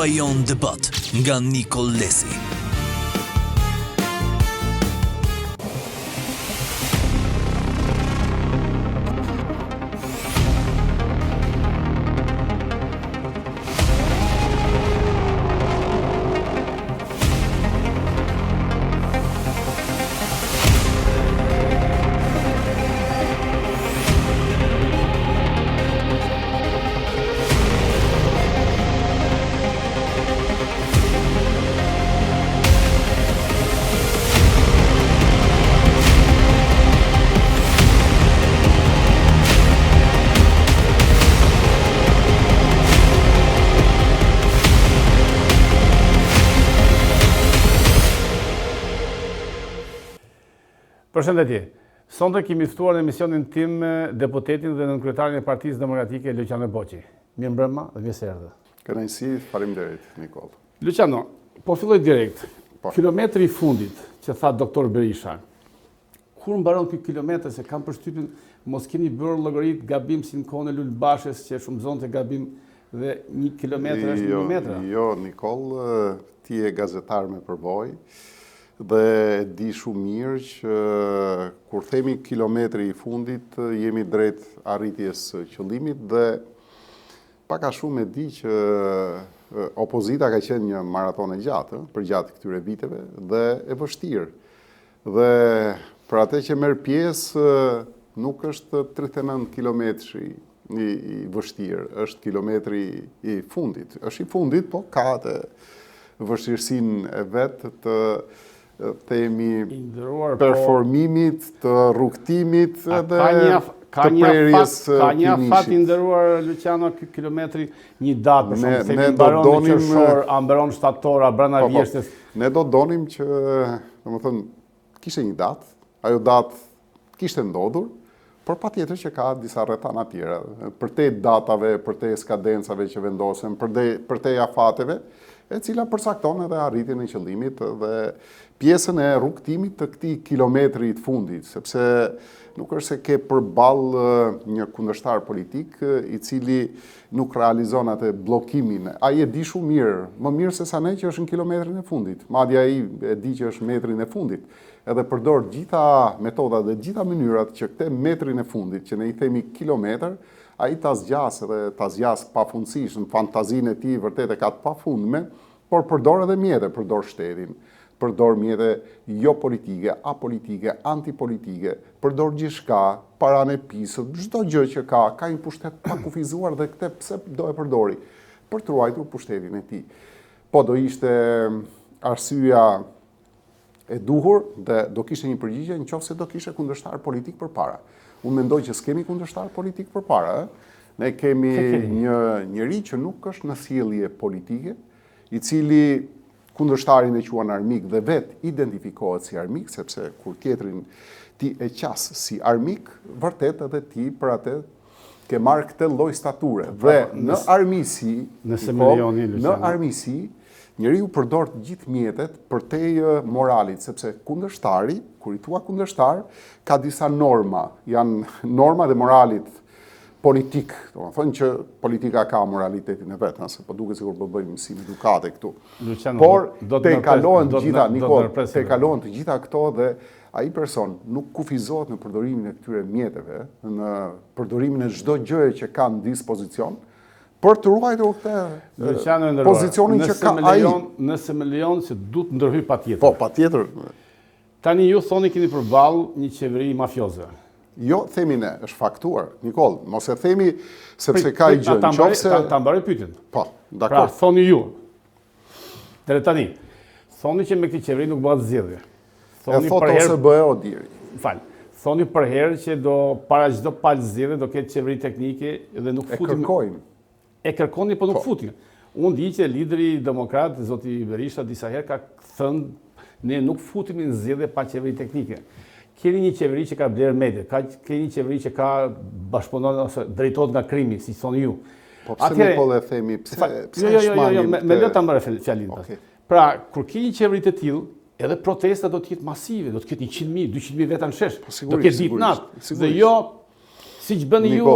Huajon Debat nga Nikol Lesi. Përshëndetje. Sonte kemi ftuar në emisionin tim deputetin dhe nënkryetarin e Partisë Demokratike Luciano Boqi. Mirëmbrëma dhe mirë se erdhe. Kënaqësi, faleminderit, Nikol. Luciano, po filloj direkt. Kilometri i fundit që tha doktor Berisha. Kur mbaron ky kilometër, se kam përshtypjen mos keni bërë llogarit gabim si në kohën e Lulbashës që shumëzonte gabim dhe 1 kilometër është 1 metër. Jo, Nikol, ti je gazetar me përbojë. Dhe di shumë mirë që kur themi kilometri i fundit, jemi drejt arritjes qëllimit dhe paka shumë e di që opozita ka qenë një maraton e gjatë, për gjatë këtyre viteve, dhe e vështirë. Dhe për atë që merr pjesë, nuk është 39 kilometri i vështirë, është kilometri i fundit. Është i fundit, po ka të vështirësinë e vetë të themi performimit, të rrugtimit dhe të prerjes finishit. Ka një afat i nderuar Luciano ky kilometri, një datë për shembull, themi mbaron në qershor, a mbaron shtator, a brenda vjeshtës. Ne do donim që, domethënë, kishte një datë, ajo datë kishte ndodhur, por patjetër që ka disa rrethana tjera, përtej datave, përtej skadencave që vendosen, përtej afateve, e cila përcakton edhe arritjen e qëllimit dhe pjesën e rrugtimit të këtij kilometri të fundit, sepse nuk është se ke përballë një kundërshtar politik i cili nuk realizon atë bllokimin. Ai e di shumë mirë, më mirë se sa ne që është në kilometrin e fundit. Madje ai e di që është metrin e fundit. Edhe përdor gjitha metodat dhe gjitha mënyrat që këtë metrin e fundit, që ne i themi kilometër, ai ta zgjas dhe ta zgjas pafundësisht në fantazinë e tij vërtet e ka të pafundme, por përdor edhe mjete, përdor shtetin, përdor mjete jo politike, apolitike, antipolitike, përdor gjithçka, paranë e pisët, çdo gjë që ka një pushtet pa kufizuar dhe këtë pse do e përdori për të ruajtur pushtetin e tij. Po do ishte arsyeja e duhur dhe do kishte një përgjigje nëse do kishte kundërshtar politik përpara. Unë mendoj që s'kemi kundërshtar politik përpara. Ne kemi një njerëz që nuk është në sjellje politike, i cili kundërshtarin e quan armik dhe vet identifikohet si armik, sepse kur tjetrin ti e qas si armik, vërtet edhe ti për atë ke marrë këtë lloj stature. Dhe në armisi, njeriu përdor të gjithë mjetet përtej moralit, sepse kundërshtari, kur i thua kundërshtar, ka disa norma, janë norma dhe moralit politik. Do të thonë që politika ka moralitetin e vet, se po duket sikur po bëjmë si edukate këtu. Por te kalohen të gjitha këto dhe ai person nuk kufizohet në përdorimin e këtyre mjeteve, në përdorimin e çdo gjëje që ka në dispozicion, për të ruajtur këtë pozicionin që ka ai. Nëse më lejon se duhet të ndërhyj patjetër. Po, patjetër. Tani ju thoni keni përballë një qeveri mafioze. Jo, themi ne, është faktuar. Nikol, mos e themi sepse ka i gjë. Ta mbaroj pyetjen. Po, dakor. Pra, thoni ju. Deri tani, thoni që me këtë qeveri nuk bëhet zgjedhje. E thot ose BE-o diri. Fal. Thoni për herë që para çdo palë zgjedhje do ketë qeveri teknike dhe nuk futim. E kërkojmë. E kërkoni, po nuk futin. Unë di që lideri demokrat, zoti Berisha, disa herë ka thënë, ne nuk futimi në zgjedhje pa qeveri teknike. Keni një qeveri që ka blerë medje, keni një qeveri që ka bashkëpunon ose drejtohet nga krimi, si thonë ju. Po pse ne po le themi, pse Jo, me lë ta mbare fjalin pas. Pra, kur keni një qeveri të tillë, edhe protesta do të jetë masive, do të ketë 100.000, 200.000 veta në shesh, do ketë ditë natë. Dhe jo Siç bëni ju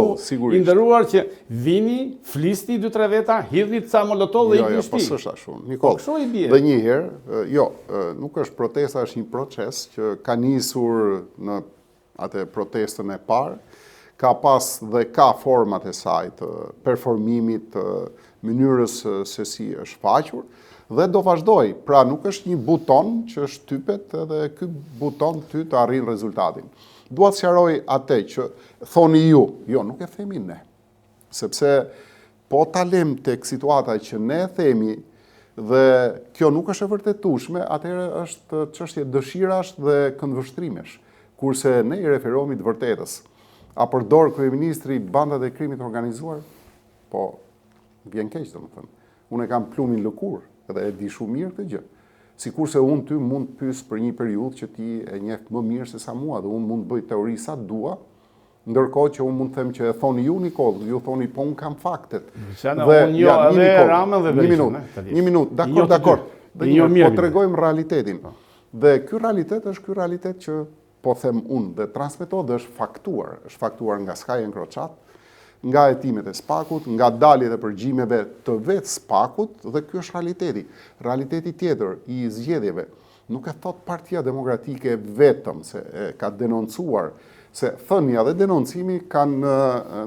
i nderuar që vini, flisni 2-3 veta, hidhni ca molotov dhe ikni në shtëpi. Po s'është ashtu. Nikol. Dhe një herë, nuk është protesta, është një proces që ka nisur në atë protestën e parë, ka pas dhe ka format e saj të performimit, të mënyrës se si është faqur, dhe do vazhdoj. Pra nuk është një buton që shtypet dhe ky buton ty të arrin rezultatin. Dua të sqaroj atë që thoni ju, jo, nuk e themi ne. Sepse po ta lëm tek situata që ne themi dhe kjo nuk është e vërtetueshme, atëherë është çështje dëshirash dhe këndvështrimesh, kurse ne i referohemi të vërtetës. A përdor kryeministri bandat e krimit organizuar? Po, vjen keq domethënë. Unë e kam plumin lëkur dhe e di shumë mirë këtë gjë. Sikurse unë ty mund të pyes për një periudhë që ti e njeh më mirë se sa mua dhe unë mund të bëj teori sa dua, ndërkohë që unë mund të them që e thoni ju Nikol, ju thoni po unë kam faktet. Një minutë, dakor. Po tregojmë realitetin. Dhe ky realitet është ky realitet që po them unë dhe transmetohet dhe është faktuar nga Sky Encrochat, nga hetimet e Spakut, nga daljet e përgjimeve të vetë Spakut, dhe kjo është realiteti. Realiteti tjetër i zgjedhjeve nuk e thot Partia Demokratike vetëm se ka denoncuar, se thënia dhe denoncimi kanë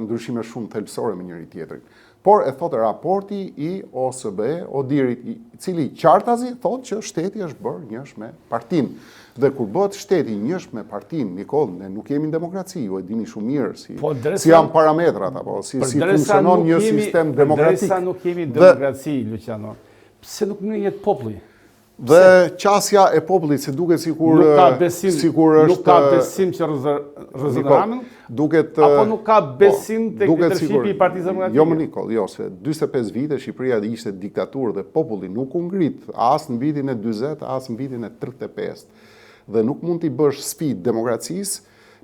ndryshime shumë thelbësore me njëri tjetrin. Por e thot raporti i OSBE, Odirit, i cili qartazi thot që shteti është bërë njësh me partinë. Dhe kur bëhet shteti njësh me partinë, Nikol, ne nuk jemi në demokraci, ju e dini shumë mirë si janë parametrat, apo si funksionon një sistem demokratik. Derisa nuk jemi demokraci, Luciano, pse nuk më jetë populli? Dhe qasja e popullit se duket sikur nuk ka besim që rëzënramen, apo nuk ka besim të leadershipi i Partisë Demokratike? Jo më Nikol, jo, se 45 vite Shqipëria ishte diktaturë dhe populli nuk u ngrit as në vitin e 40, as në vitin e 35. Dhe nuk mund t'i bësh sfidë demokracisë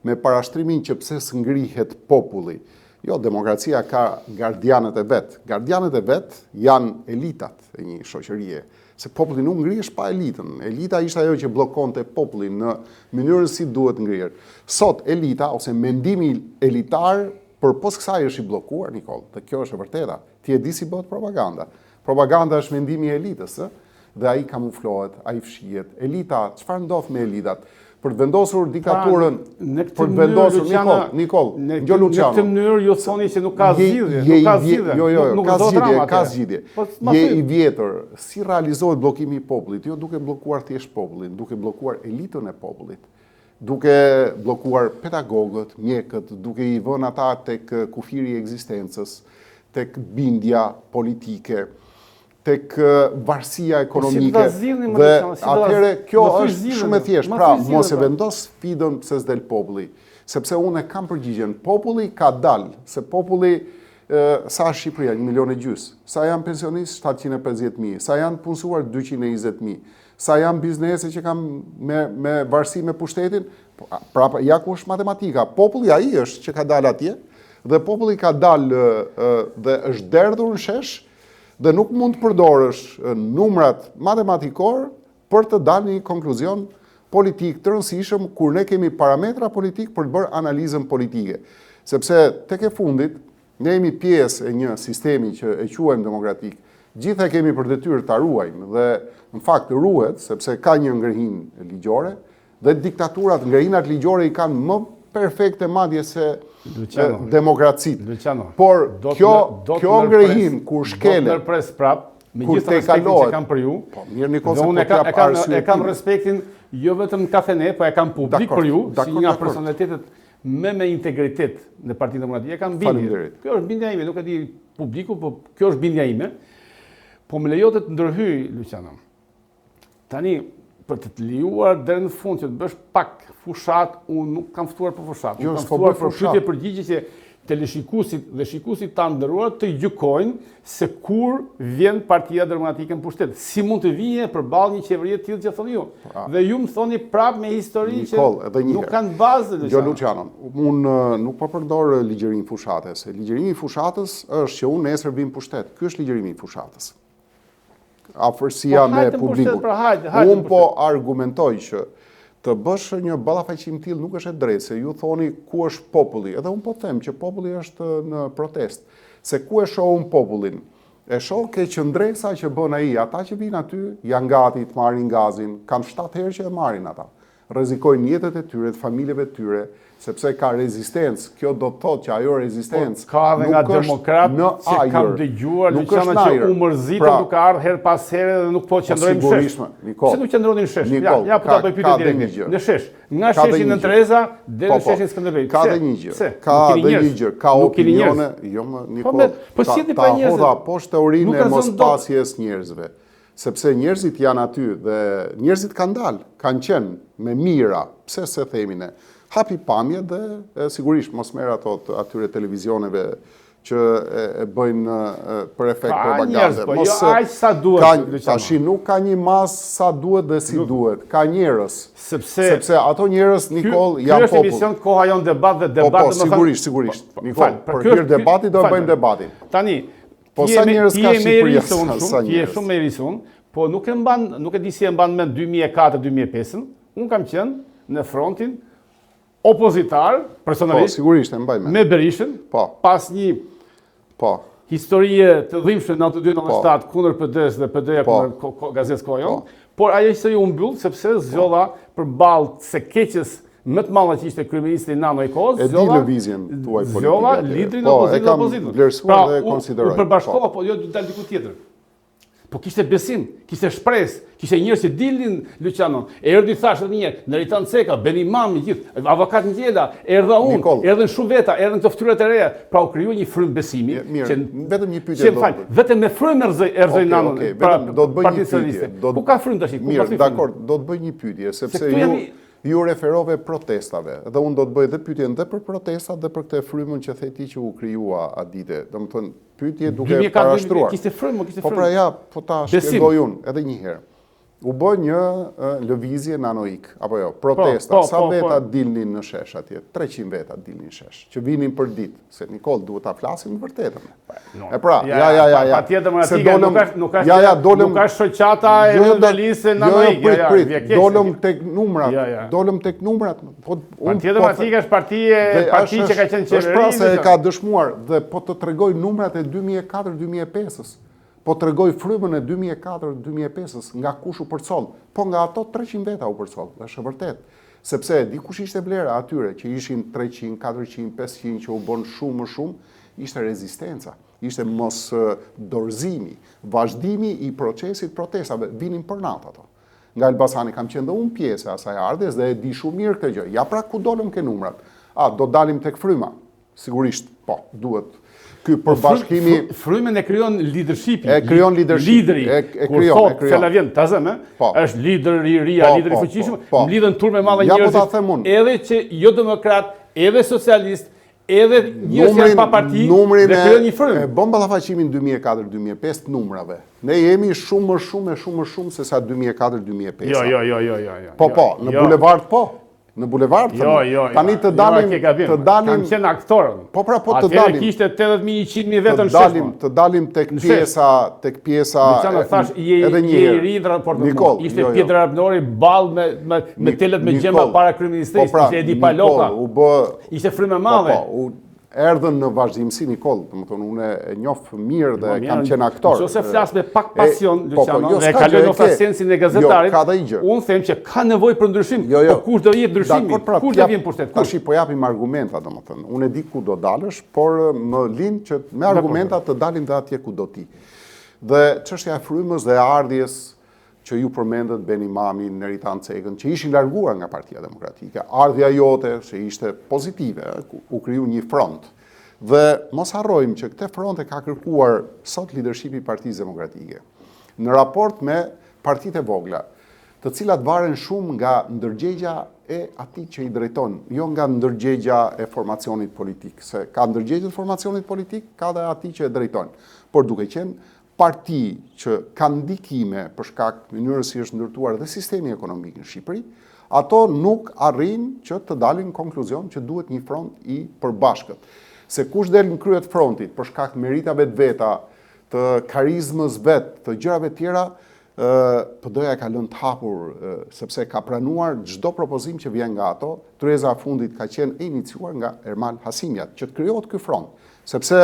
me parashtrimin që pse s'ngrihet populli. Jo, demokracia ka gardianët e vetë. Gardianët e vetë janë elitat e një shoqërie. Se populli nuk ngrihesh pa elitën. Elita ishte ajo që bllokonte popullin në mënyrën si duhet ngrirë. Sot elita ose mendimi elitar përpos kësaj është i bllokuar, Nikol. Dhe kjo është e vërteta. Ti e di si bëhet propaganda. Propaganda është mendimi i elitës, dhe ai kamuflohet, ai fshihet. Elita, çfarë ndodh me elitat? Për të vendosur diktaturën, për të vendosur Nikol, në këtë mënyrë ju thoni që nuk ka zgjidhje, ka zgjidhje. Je i vjetër, si realizohet bllokimi i popullit? Jo duke bllokuar thjesht popullin, duke bllokuar elitën e popullit, duke bllokuar pedagogët, mjekët, duke i vënë ata tek kufiri i ekzistencës, tek bindja politike, tek varësia ekonomike, dhe atëherë kjo është shumë e thjeshtë. Pra, mos e vendos sfidën se s'del populli, sepse unë e kam përgjigjen. Populli ka dalë, se populli sa është Shqipëria, 1,5 milion, sa janë pensionistë 750.000, sa janë punësuar 220.000, sa janë biznese që kanë me varësi me pushtetin, pra ja ku është matematika. Populli ai është që ka dalë atje, dhe populli ka dalë dhe është derdhur në shesh, dhe nuk mund të përdorësh numrat matematikor për të dalë një konkluzion politik të rëndësishëm kur ne kemi parametra politik për të bërë analizën politike. Sepse tek e fundit, ne jemi pjesë e një sistemi që e quajmë demokratik. Gjithë e kemi për detyrë ta ruajmë dhe në fakt ruhet sepse ka një ngrehinë ligjore dhe diktaturat, ngrehinat ligjore i kanë më perfekte madje se demokracitë. Por kjo ngrehin kur shkelet, do të nërpres prap, me gjithë respektin që kam për ju, dhe unë e kam respektin jo vetëm në kafene, po e kam publik për ju, si nga personalitetet me integritet në Partinë Demokratike, e kam bindje. Kjo është bindja ime, nuk e di publiku, po kjo është bindja ime. Po më lejotet të ndërhyj, Luciano. Tani, për të të lejuar deri në fund që të bësh pak fushat, unë nuk kam ftuar për fushat. Unë kam ftuar për pyetje përgjigje që teleshikuesit dhe shikuesit tanë nderuar të gjykojnë se kur vjen Partia Demokratike në pushtet. Si mund të vijë përballë një qeverie të tillë që thoni ju. Dhe ju më thoni prapë me histori që nuk kanë bazë. Jo, Luciano, unë nuk po përdor ligjërinë fushatës. Ligjërimi i fushatës është që unë nesër vim pushtet. Ky është ligjërimi i fushatës. Afërsia me publikun. Unë po argumentoj që të bësh një ballafaqim tillë nuk është e drejtë, se ju thoni ku është populli. Edhe unë po them që populli është në protest. Se ku e shoh unë popullin? E shoh ke qëndresa që bën ai, ata që vinë aty janë gati të marrin gazin, kanë 7 herë që e marrin ata. Rrezikojnë jetët e tyre, të familjeve të tyre, sepse ka rezistencë. Kjo do të thotë që ajo rezistencë ka edhe nga demokratë që kam dëgjuar Luciana që u mërzitën duke ardhur her pas here dhe nuk po qëndrojnë në shesh. Pse nuk qëndronin në shesh? Ja, po ta bëj pyetje direkt. Në shesh, nga sheshi në Tereza deri në sheshin Skënderbej. Ka dhe një gjë. Ka dhe një gjë, ka opinione, jo më Nikol. Po si ti pa njerëz? Ta poshtë teorinë e mospasjes njerëzve. Sepse njerëzit janë aty dhe njerëzit kanë dalë, kanë qenë me mira, pse se themi ne, hapi pamje dhe sigurisht mos merr ato atyre televizioneve që e bëjnë për efekt propagande. Po jo aq sa duhet. Tashi nuk ka një mas sa duhet dhe si duhet. Ka njerëz. Sepse ato njerëz Nikol janë popull. Ky është emision koha jon debat dhe debat do të thonë. Sigurisht. Nikol, për hir debati do bëjmë debatin. Tani po sa njerëz ka Shqipëria? Ti je shumë me rison, po nuk e di si e mban me 2004-2005. Un kam qenë në frontin opozitar, personalisht. Po, sigurisht e mbaj me. Me Berishën. Po. Pas një historie të dhimbshme në 92-97 kundër PD-s dhe PD-ja kundër gazetës Koha Jon, por ajo histori u mbyll sepse zgjodha përballë se keqës më të madhe që ishte kryeministri Nano i kohës, e di lëvizjen tuaj politike. Zgjodha liderin e opozitës. Vlerësuar dhe konsideroj. U përbashkova, po jo dal diku tjetër. Po kishte besim, kishte shpresë, kishte njerëz që dilnin Luciano. Erdhi thashë edhe një herë, Neritan Ceka, Beni Mami, gjithë, avokat Ngjela, erdha unë, erdhën shumë veta, erdhën këto fytyrat e reja, pra u krijoi një frymë besimi. Mirë, vetëm një pyetje. Vetëm me frymë erzoi Nano. Vetëm do të bëj një pyetje. Ku ka frymë tash? Mirë, dakor, do të bëj një pyetje, sepse ju referove protestave, dhe unë do të bëj dhe pyetjen dhe për protestat dhe për këtë frymën që the ti që u krijua atë ditë. Domethënë, pyetje duke parashtruar. Kishte frymë, kishte Po frymë. pra ja, po ta shpjegoj unë edhe një herë. U bë një lëvizje nanoik, apo jo, protesta. Sa veta dilnin në shesh atje? 300 veta dilnin në shesh, që vinin për ditë. Se Nikol duhet ta flasim në vërtetën. E pra, ja. Patjetër nuk ka shoqata e rëndëlisë nanoik. Dolëm tek numrat. Patjetër Matika është parti që ka qenë qeveri. Është pra se e ka dëshmuar dhe po të tregoj numrat e 2004-2005-s. Po të regoj frymën e 2004-2005 nga kush u përcoll, po nga ato 300 veta u përcoll, është vërtet. Sepse dikush ishte vlera atyre që ishin 300, 400, 500 që u bën shumë më shumë, ishte rezistenca, ishte mos dorëzimi, vazhdimi i procesit protestave, vinin për natë ato. Nga Elbasani kam qenë dhe unë pjesë e asaj ardhes dhe e di shumë mirë këtë gjë. Ja pra ku dolëm ke numrat. Do dalim tek fryma. Sigurisht, po, duhet. Ky përbashkimi frymën e krijon leadershipi. E krijon leadership. Lideri. E krijon. Fjallavien, ta zëm, është lider i ri, lider i fuqishëm, mlidhen turme madhe njerëz. Edhe që jo demokrat, edhe socialist, edhe njerëz janë pa parti, dhe krijon një frymë. Bën ballafaqimin 2004-2005 numrave. Ne jemi shumë më shumë se sa 2004-2005. Jo. Po, në bulevard po. Në bulevard, tani të dalim... Kam qenë aktorën. Po pra, po të dalim... Atëre kishte 80.000-100.000 vetën sheshma. Të dalim tek pjesa... Luciano, thash, je i ri në raportë më. Ishte Pjetër Arabnori balë me telet me gjemba para kryeministrisë. Ishte Edi Paloka. Ishte frymë madhe. Erdhën në vazhdimsi Nikol, domethënë unë e njoh mirë dhe kam qenë aktor. Nëse flas me pak pasion Luciano dhe kaloj në ofasensin e gazetarit, unë them që ka nevojë për ndryshim, po kush do jetë ndryshimi? Kush do vjen pushtet? Tash po japim argumenta domethënë. Unë e di ku do dalësh, por më lind që me argumenta të dalim dhe atje ku do ti. Dhe çështja e frymës dhe e ardhjes që ju përmendët Beni Mami, Neritan Cekën, që ishin larguar nga Partia Demokratike. Ardhja jote, që ishte pozitive, u kriju një front. Dhe mos harrojmë që këtë front e ka kërkuar sot leadershipi i Partisë Demokratike. Në raport me partitë e vogla, të cilat varen shumë nga ndërgjegja e atij që i drejton, jo nga ndërgjegja e formacionit politik. Se ka ndërgjegje të formacionit politik, ka dhe atij që e drejton. Por duke qenë parti që kanë ndikime për shkak të mënyrës si është ndërtuar dhe sistemi ekonomik në Shqipëri, ato nuk arrin që të dalin konkluzion që duhet një front i përbashkët. Se kush del në kryet frontit për shkak të meritave të veta, të karizmës vet, të gjërave tjera, PD-ja ka lënë të hapur sepse ka pranuar çdo propozim që vjen nga ato. Tryeza e fundit ka qenë e iniciuar nga Ermal Hasimjat, që të krijohet ky front, sepse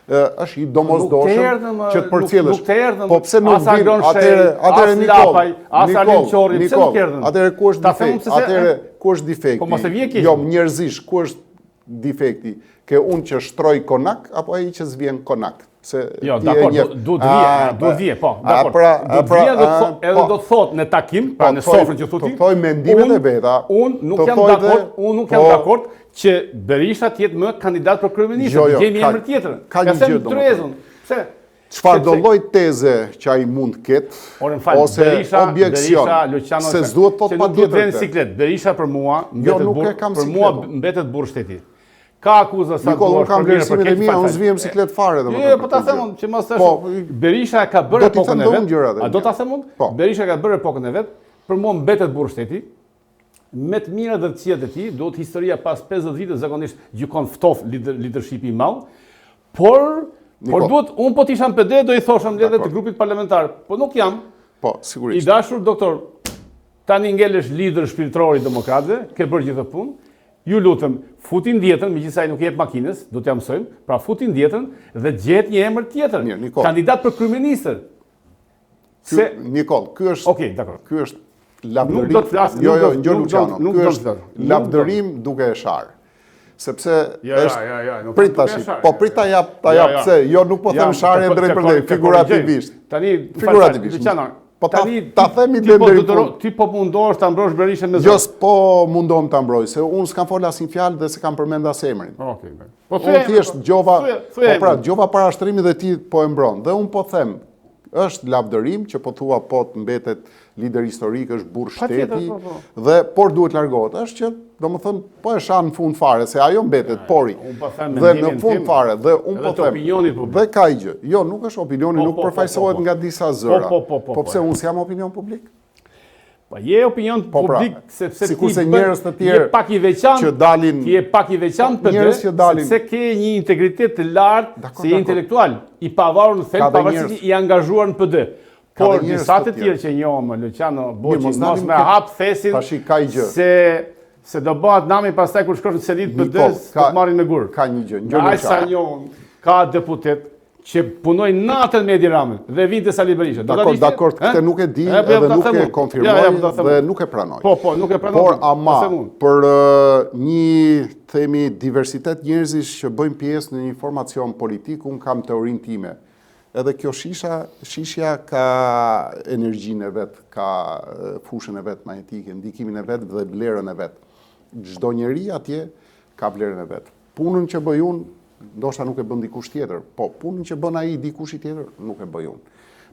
është i domosdoshëm që të përcjellësh. Po pse nuk vin atëre Nikol, atëre ku është defekt? Atëre ku është defekti? Jo, njerëzish, ku është defekti? Ke unë që shtroj konak apo ai që s'vjen konak? Jo, dakor, duhet vje, po, dakor. Duhet vje edhe do të thot në takim, pra në sofrën që thuti, thoj mendimet e veta. Unë nuk jam dakord që Berisha të jetë më kandidat për kryeministër, gjejmë emër tjetër. Ka një gjë domethënë. Çfarë do lloj teze që ai mund të ketë, ose objeksion, se s'duhet thot patjetër. Berisha për mua mbetet burr shteti. Ka akuzë sa Nikol, unë kam vlerësimet e mia, unë s'vijem siklet fare domethënë. Jo, po ta them unë që mos thash. Berisha ka bërë epokën e vet. A do ta them unë? Berisha ka bërë epokën e vet. Për mua mbetet burr shteti. Me të mirat dhe të këqijat e tij, duhet historia pas 50 vite zakonisht gjykon ftoft leadershipi i madh. Por duhet unë po të isha në PD do i thosha mbledhjet të grupit parlamentar, po nuk jam. Po, sigurisht. I dashur doktor, tani ngelesh lider shpirtëror i demokratëve, ke bërë gjithë punë. Ju lutem, futin dietën, megjithëse ai nuk jep makinës, do t'ja mësojmë, pra futin dietën dhe gjet një emër tjetër. Kandidat për kryeministër. Nikol, ky është. Okej, dakor. Ky është lavdërim. Jo, Gjor Luciano, ky është lavdërim duke e sharë. Sepse është prit tash. Po prit ta jap pse, jo nuk po them sharje drejt për drejt, figurativisht. Tani Luciano, po ta themi deri ti po mundohesh ta mbrosh Berishën me zot. Jo, po mundohem ta mbroj, se unë s'kam fol asnjë fjalë dhe s'kam përmend as emrin. Okej. Po thjesht djova, po pra, djova para shtrimit dhe ti po e mbron. Dhe unë po them, është lavdërim që po thua po të mbetet lider historik, është burr shteti dhe por duhet largohet. Është që domethënë po e shan në fund fare se ajo mbetet pori. Dhe në fund fare dhe unë po them. Dhe ka gjë. Jo, nuk është opinioni, nuk përfaqësohet nga disa zëra. Po pse unë s'jam opinion publik? Po je opinion publik sepse sikurse njerëz të tjerë pak i veçantë që dalin. Ti je pak i veçantë PD, sepse ke një integritet të lartë si intelektual, i pavarur në thelb pavarësisht i angazhuar në PD. Por disa të tjerë që njohëm, Luciano Boçi, mos me hap thesin se do bëhat nami pastaj kur shkosh në selit PD, do të marrin me gur. Ka një gjë, sa njohëm, ka deputet që punojnë natën me Edi Ramën dhe vinte Sali Berisha. Dakor, këtë nuk e di edhe nuk e konfirmoj dhe nuk e pranoj. Po, nuk e pranoj. Por ama për një themi diversitet njerëzish që bëjmë pjesë në një formacion politik, unë kam teorinë time. Edhe kjo shishja ka energjinë e vet, ka fushën e vet magnetike, ndikimin e vet dhe vlerën e vet. Çdo njeri atje ka vlerën e vet. Punën që bëj unë, ndoshta nuk e bën dikush tjetër, po punën që bën ai dikush tjetër nuk e bëj unë.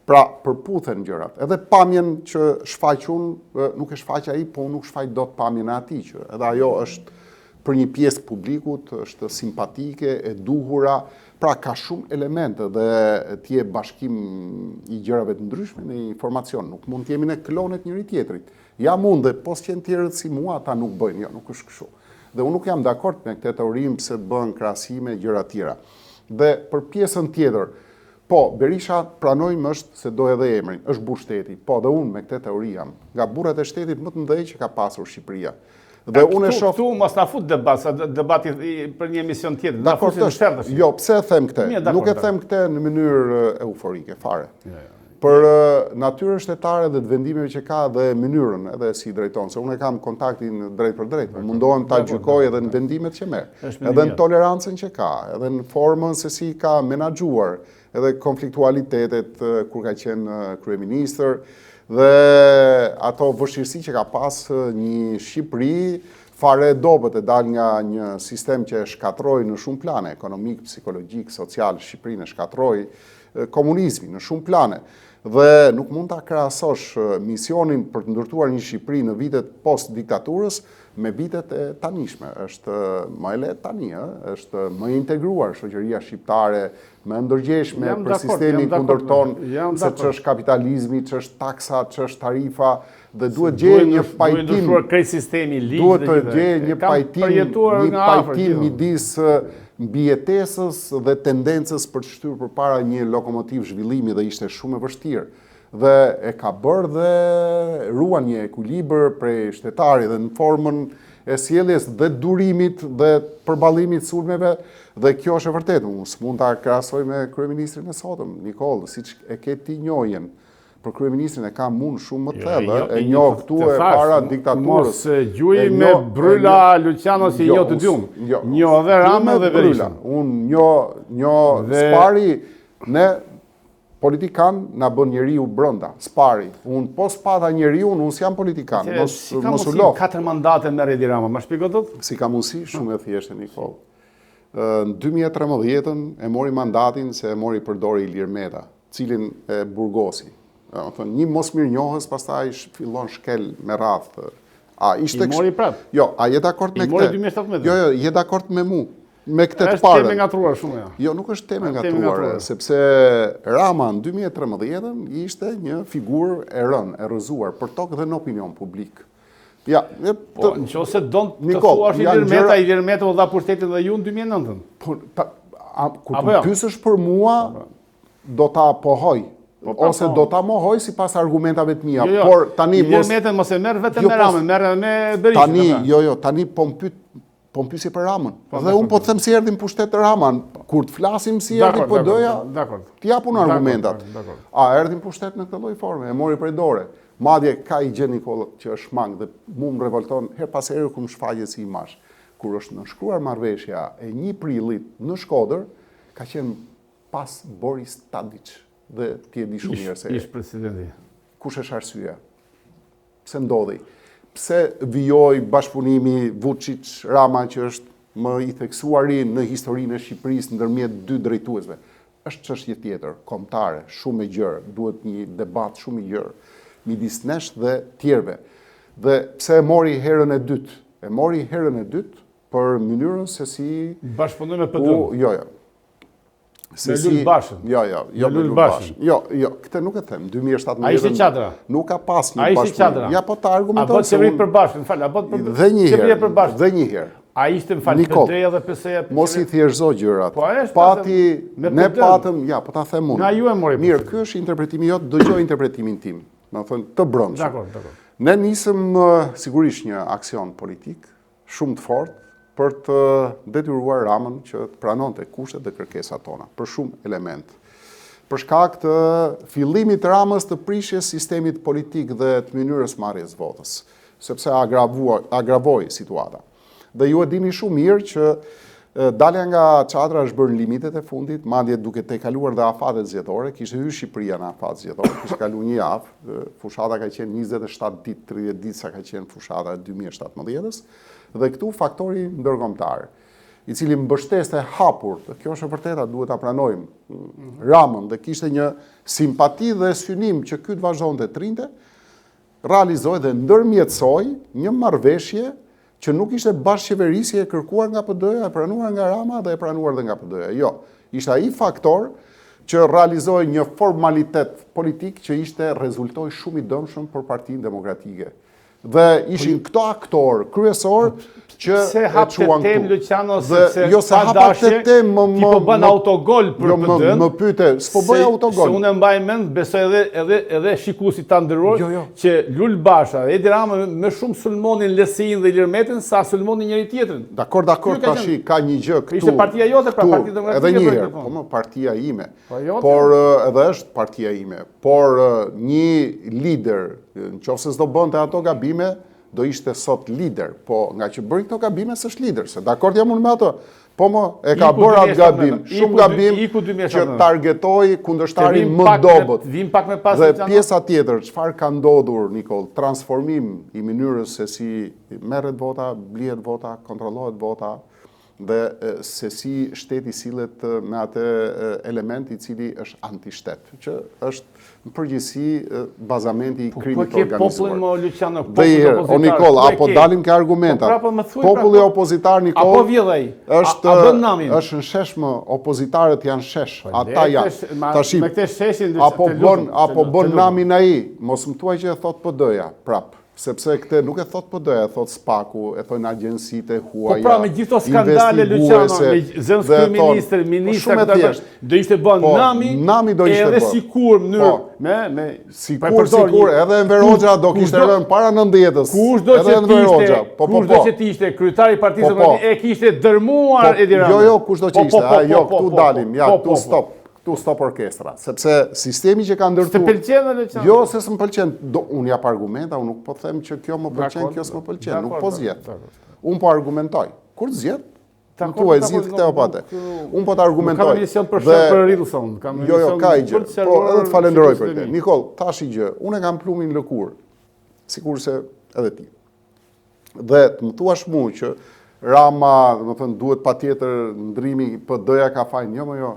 Pra, përputhen gjërat. Edhe pamjen që shfaq unë, nuk e shfaq ai, po unë nuk shfaq dot pamjen e atij që edhe ajo është për një pjesë publikut, është simpatike, e duhura. Pra ka shumë elemente dhe ti e bashkim i gjërave të ndryshme në informacion. Nuk mund të jemi në klonet njëri tjetrit. Ja mund dhe pos që në tjerët si mua ata nuk bëjnë, jo, nuk është kështu. Dhe unë nuk jam dakord me këtë teorim pse bën krahasime gjëra tjera. Dhe për pjesën tjetër, po, Berisha pranojmë është se do edhe emrin, është burr shteti. Po, dhe unë me këtë teori jam nga burrat e shtetit më të mëdhenj që ka pasur Shqipëria. Dhe unë e shoh këtu mos na fut debati për një emision tjetër. Na fusin në shtertë. Jo, pse e them këtë? Nuk e them këtë në mënyrë euforike fare. Për natyrën shtetare dhe të vendimeve që ka dhe mënyrën edhe si drejton, se unë e kam kontaktin drejt për drejt. Mundohem ta gjykoj edhe në vendimet që merr, edhe në tolerancën që ka, edhe në formën se si ka menaxhuar, edhe konfliktualitetet kur ka qenë kryeministër. Dhe ato vështirësi që ka pas një Shqipëri fare dobët e dal nga një sistem që e shkatroi në shumë plane, ekonomik, psikologjik, social, Shqipërinë e shkatroi komunizmi në shumë plane. Dhe nuk mund ta krahasosh misionin për të ndërtuar një Shqipëri në vitet post diktaturës me vitet e tanishme. Është më e lehtë tani, është më integruar shoqëria shqiptare, më ndërgjegjshme për sistemin kundërton, se ç'është kapitalizmi, ç'është taksa, ç'është tarifa, dhe duhet gjejë një pajtim. Duhet të gjejë një pajtim midis mbijetesës dhe tendencës për të shtyrë përpara një lokomotiv zhvillimi dhe ishte shumë e vështirë. dhe e ka bërë dhe ruan një ekuilibër prej shtetarit dhe në formën e sjelljes dhe durimit dhe përballimit sulmeve dhe kjo është e vërtetë. Unë s'mund ta krahasoj me kryeministrin e sotëm, Nikol, siç e ke ti njohjen. Për kryeministrin e ka mund shumë më thellë, e njoh këtu e para diktaturës. Mos gjuaj me Bryla Luciano si njoh të dyum. Njoh edhe Ramën dhe Berishën. Unë njoh Spari ne politikan na bën njeriu brenda, Spari. Unë po spata njeriu, unë s'jam politikan. Mos u lo. 4 mandate me Edi Rama, më shpjego dot? Si ka mundësi, shumë e thjeshtë Nikol. Në 2013 e mori mandatin se e mori përdori Ilir Meta, cilin e burgosi. Një mos mirënjohës, pastaj fillon shkel me radhë. I mori prap? Jo, a je dakord me këtë? I mori 2017? Jo, je dakord me mu. Me këtë të parën. Është temë ngatruar shumë, ja. Jo, nuk është temë ngatruar, sepse Rama në 2013 ishte një figurë e rënë, e rrëzuar për tokë dhe në opinion publik. Ja, po, nëse don të thuash Ilir Meta u dha pushtetin dhe ju në 2009. Kur të pyesësh për mua, do ta pohoj. Ose do ta mohoj sipas argumentave të mia, por tani Ilir Meta mos e merr vetëm me Ramën, merr me Berishën. Tani po pyesi për Ramën. Dhe un po të them si erdhi në pushtet Rama, kur të flasim si erdhi PD-ja. Ti japun argumentat. A erdhi në pushtet në këtë lloj forme, e mori prej dore. Madje ka i gjë Nikol që është shmang dhe mu më revolton her pas here kur më shfaqet si imash. Kur është nënshkruar marrëveshja e 1 prillit në Shkodër, ka qenë pas Boris Tadić. Dhe ti e di shumë mirë se ish presidenti. Kush është arsyeja? Pse ndodhi? Pse vijoi bashkëpunimi Vučić-Rama që është më i theksuari në historinë e Shqipërisë ndërmjet 2 drejtuesve? Është çështje tjetër, kombëtare, shumë e gjerë, duhet një debat shumë i gjerë midis nesh dhe tjerëve. Dhe pse e mori herën e dytë? E mori herën e dytë për mënyrën se si bashkëpunoi me PD-n. Jo. Me Lul Bashën. Jo, me Lul Bashën. Jo, këtë nuk e them. 2017. A ishte qadra? Nuk ka pas një bashkëpunim. A ishte qadra? Ja, po ta argumentoj. A bën qeveri për Bashën, fal, a bën dhe një herë. A ishte më fal PD-ja dhe PS-ja? Mos i thjeshto gjërat. Po është. Pati ne patëm, ja, po ta them unë. Na ju e mori. Mirë, ky është interpretimi jot, dëgjoj interpretimin tim. Do të thënë të brendshëm. Dakor. Ne nisëm sigurisht një aksion politik shumë të fortë për të detyruar Ramën që të pranonte kushtet dhe kërkesat tona, për shumë element. Për shkak të fillimit të Ramës të prishjes sistemit politik dhe të mënyrës marrjes votës, sepse agravoi situata. Dhe ju e dini shumë mirë që dalja nga çadra është bërë në limitet e fundit, madje duke tejkaluar dhe afatet zgjedhore, kishte hyrë Shqipëria në afat zgjedhore, kishte kaluar një javë, fushata ka qenë 27 ditë, 30 ditë sa ka qenë fushata e 2017-s. Dhe këtu faktori ndërkombëtar, i cili mbështeste hapur, dhe kjo është e vërteta, duhet ta pranojmë, Ramën dhe kishte një simpati dhe synim që ky të vazhdonte të rrinte, realizoi dhe ndërmjetësoi një marrëveshje që nuk ishte bashkëqeverisje e kërkuar nga PD-ja, e pranuar nga Rama dhe e pranuar dhe nga PD-ja. Jo, ishte ai faktor që realizoi një formalitet politik që rezultoi shumë i dëmshëm për Partinë Demokratike. Dhe ishin këto aktor kryesor që se hapte tem Luciano sepse sa dashje ti po bën autogol për PD-n. Më pyete, s'po bëj autogol. Se unë mbaj mend, besoj edhe shikuesit ta ndërror që Lul Basha, Edi Rama më shumë sulmonin Lesin dhe Ilir Metën sa sulmonin njëri tjetrin. Dakor, tash ka një gjë këtu. Ishte partia jote, pra Partia Demokratike. Edhe një herë, po partia ime. Por edhe është partia ime. Por një lider, nëse s'do bënte ato gabime, do ishte sot lider, po nga që bëri këto gabime s'është lider, se dakord jam unë me ato, po më e ka bërë atë gabim, shumë gabim që targetoi kundërshtarin më dobët. Dhe pjesa tjetër, çfarë ka ndodhur, Nikol, transformim i mënyrës se si merret vota, blihet vota, kontrollohet vota, dhe se si shteti sillet me atë element i cili është antishtet, që është në përgjithësi bazamenti i krimit organizuar. Dhe Nikol, apo dalim ke argumentat. Populli opozitar, Nikol, është në sheshmë, opozitarët janë shesh, ata janë. Apo bën namin ai, mos më thuaj që e thot PD-ja, prap. sepse këtë nuk e thot PD-ja, e thot SPAK-u, e thojnë agjensitë huaja. Po pra, me gjithë to skandale, Luciano, me zënë kryeministër, ministra, do ishte bën nami edhe sikur mënyrë sikur edhe Enver Hoxha do kishte rënë para 90-s. Kush do që t'ishte kryetari i Partisë Demokratike e kishte dërmuar Edi Rama. Jo, kush do që ishte, jo, këtu dalim, ja, këtu stop orkestra, sepse sistemi që ka ndërtu... Të pëlqen dhe Luciano? Jo, se s'më pëlqen, unë jap argumenta, unë nuk po them që kjo më pëlqen, kjo s'më pëlqen, nuk po zjet. Unë po argumentoj. Kur zjet, në tua e zjet këte o pate. Unë po të argumentoj. Kam emision për Rilson. Jo, ka i gjë, po edhe të falenderoj për te. Nikol, tash i gjë, unë e kam plumin lëkur, sikur se edhe ti. Dhe të më thuash mu që Rama, do të thënë, duhet patjetër ndrimi PD-ja ka fajin, jo,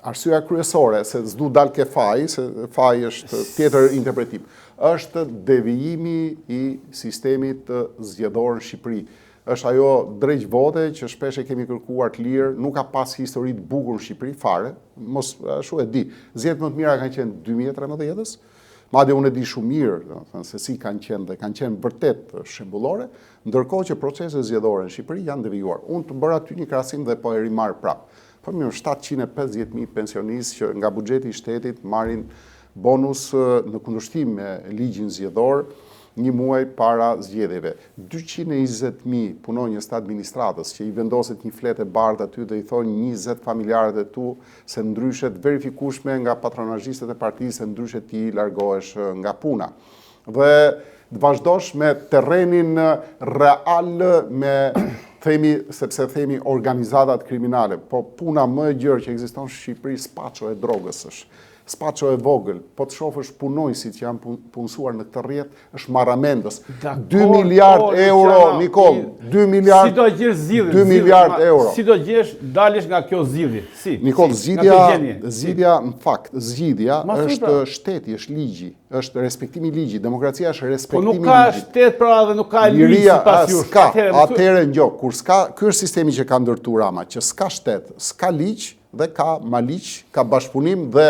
arsyeja kryesore se s'du dal ke faji, se faji është tjetër interpretim, është devijimi i sistemit zgjedhor në Shqipëri. Është ajo drejt vote që shpesh e kemi kërkuar të lirë, nuk ka pas histori të bukur në Shqipëri fare, mos ashtu e di. Zgjedhjet më të mira kanë qenë 2013-s. Madje unë e di shumë mirë se si kanë qenë dhe kanë qenë vërtet shembullore, ndërkohë që proceset zgjedhore në Shqipëri janë devijuar. Unë të bëra aty një krahasim dhe po e rimar prapë. Po mirë, 750.000 pensionistë që nga buxheti i shtetit marrin bonus në kundërshtim me ligjin zgjedhor një muaj para zgjedhjeve. 220.000 punonjës të administratës që i vendoset një fletë e bardhë aty dhe i thonë 20 familjarët e tu se ndryshet verifikueshme nga patronazhistët e partisë se ndryshet ti largohesh nga puna. Dhe të vazhdosh me terrenin real me sepse themi organizatat kriminale, po puna më e gjerë që ekziston në Shqipëri spaço e drogës është. Spaço e vogël, po të shofësh punojësit që janë punësuar në këtë rrjet, është marramendës. 2 miliard euro, Nikol, 2 miliard euro. Si do gjesh dalësh nga kjo zgjidhje? Si? Nikol, zgjidhja në fakt, zgjidhja është shteti, është ligji, është respektimi i ligjit. Demokracia është respektimi i ligjit. Po nuk ka shtet pra dhe nuk ka ligj sipas jush. Atëherë ngjo, kur s'ka, ky është sistemi që ka ndërtuar Rama, që s'ka shtet, s'ka ligj dhe ka maliq, ka bashkëpunim dhe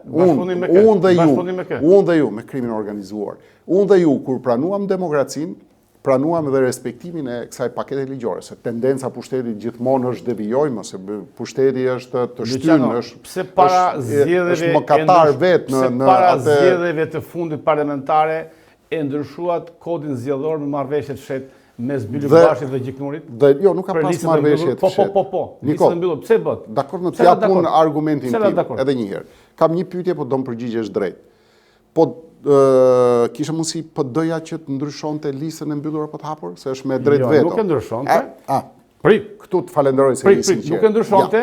unë dhe ju me krimin organizuar. Unë dhe ju, kur pranuam demokracinë, pranuam edhe respektimin e kësaj pakete ligjore, se tendenca pushtetit gjithmonë është devijojmë, se pushteti është të shtynë, është mëkatar vetë në atë... para zgjedhjeve të fundit parlamentare e ndryshuat kodin zgjedhor me marrëveshje të fshetë mes Bylluk Bashit dhe Gjiknurit? Jo, nuk ka pas marrëveshje të fshetë. Po. Nikol, pse bët? Dakor, në të japun argumentin tim, edhe një herë. Kam një pyetje, po do më përgjigjesh drejt. Po kishe mundësi PD-ja që të ndryshonte listën e mbyllur apo të hapur, se është me drejt veto. Jo, nuk e ndryshonte. Këtu të falenderoj se je sinqert. Nuk e ndryshonte,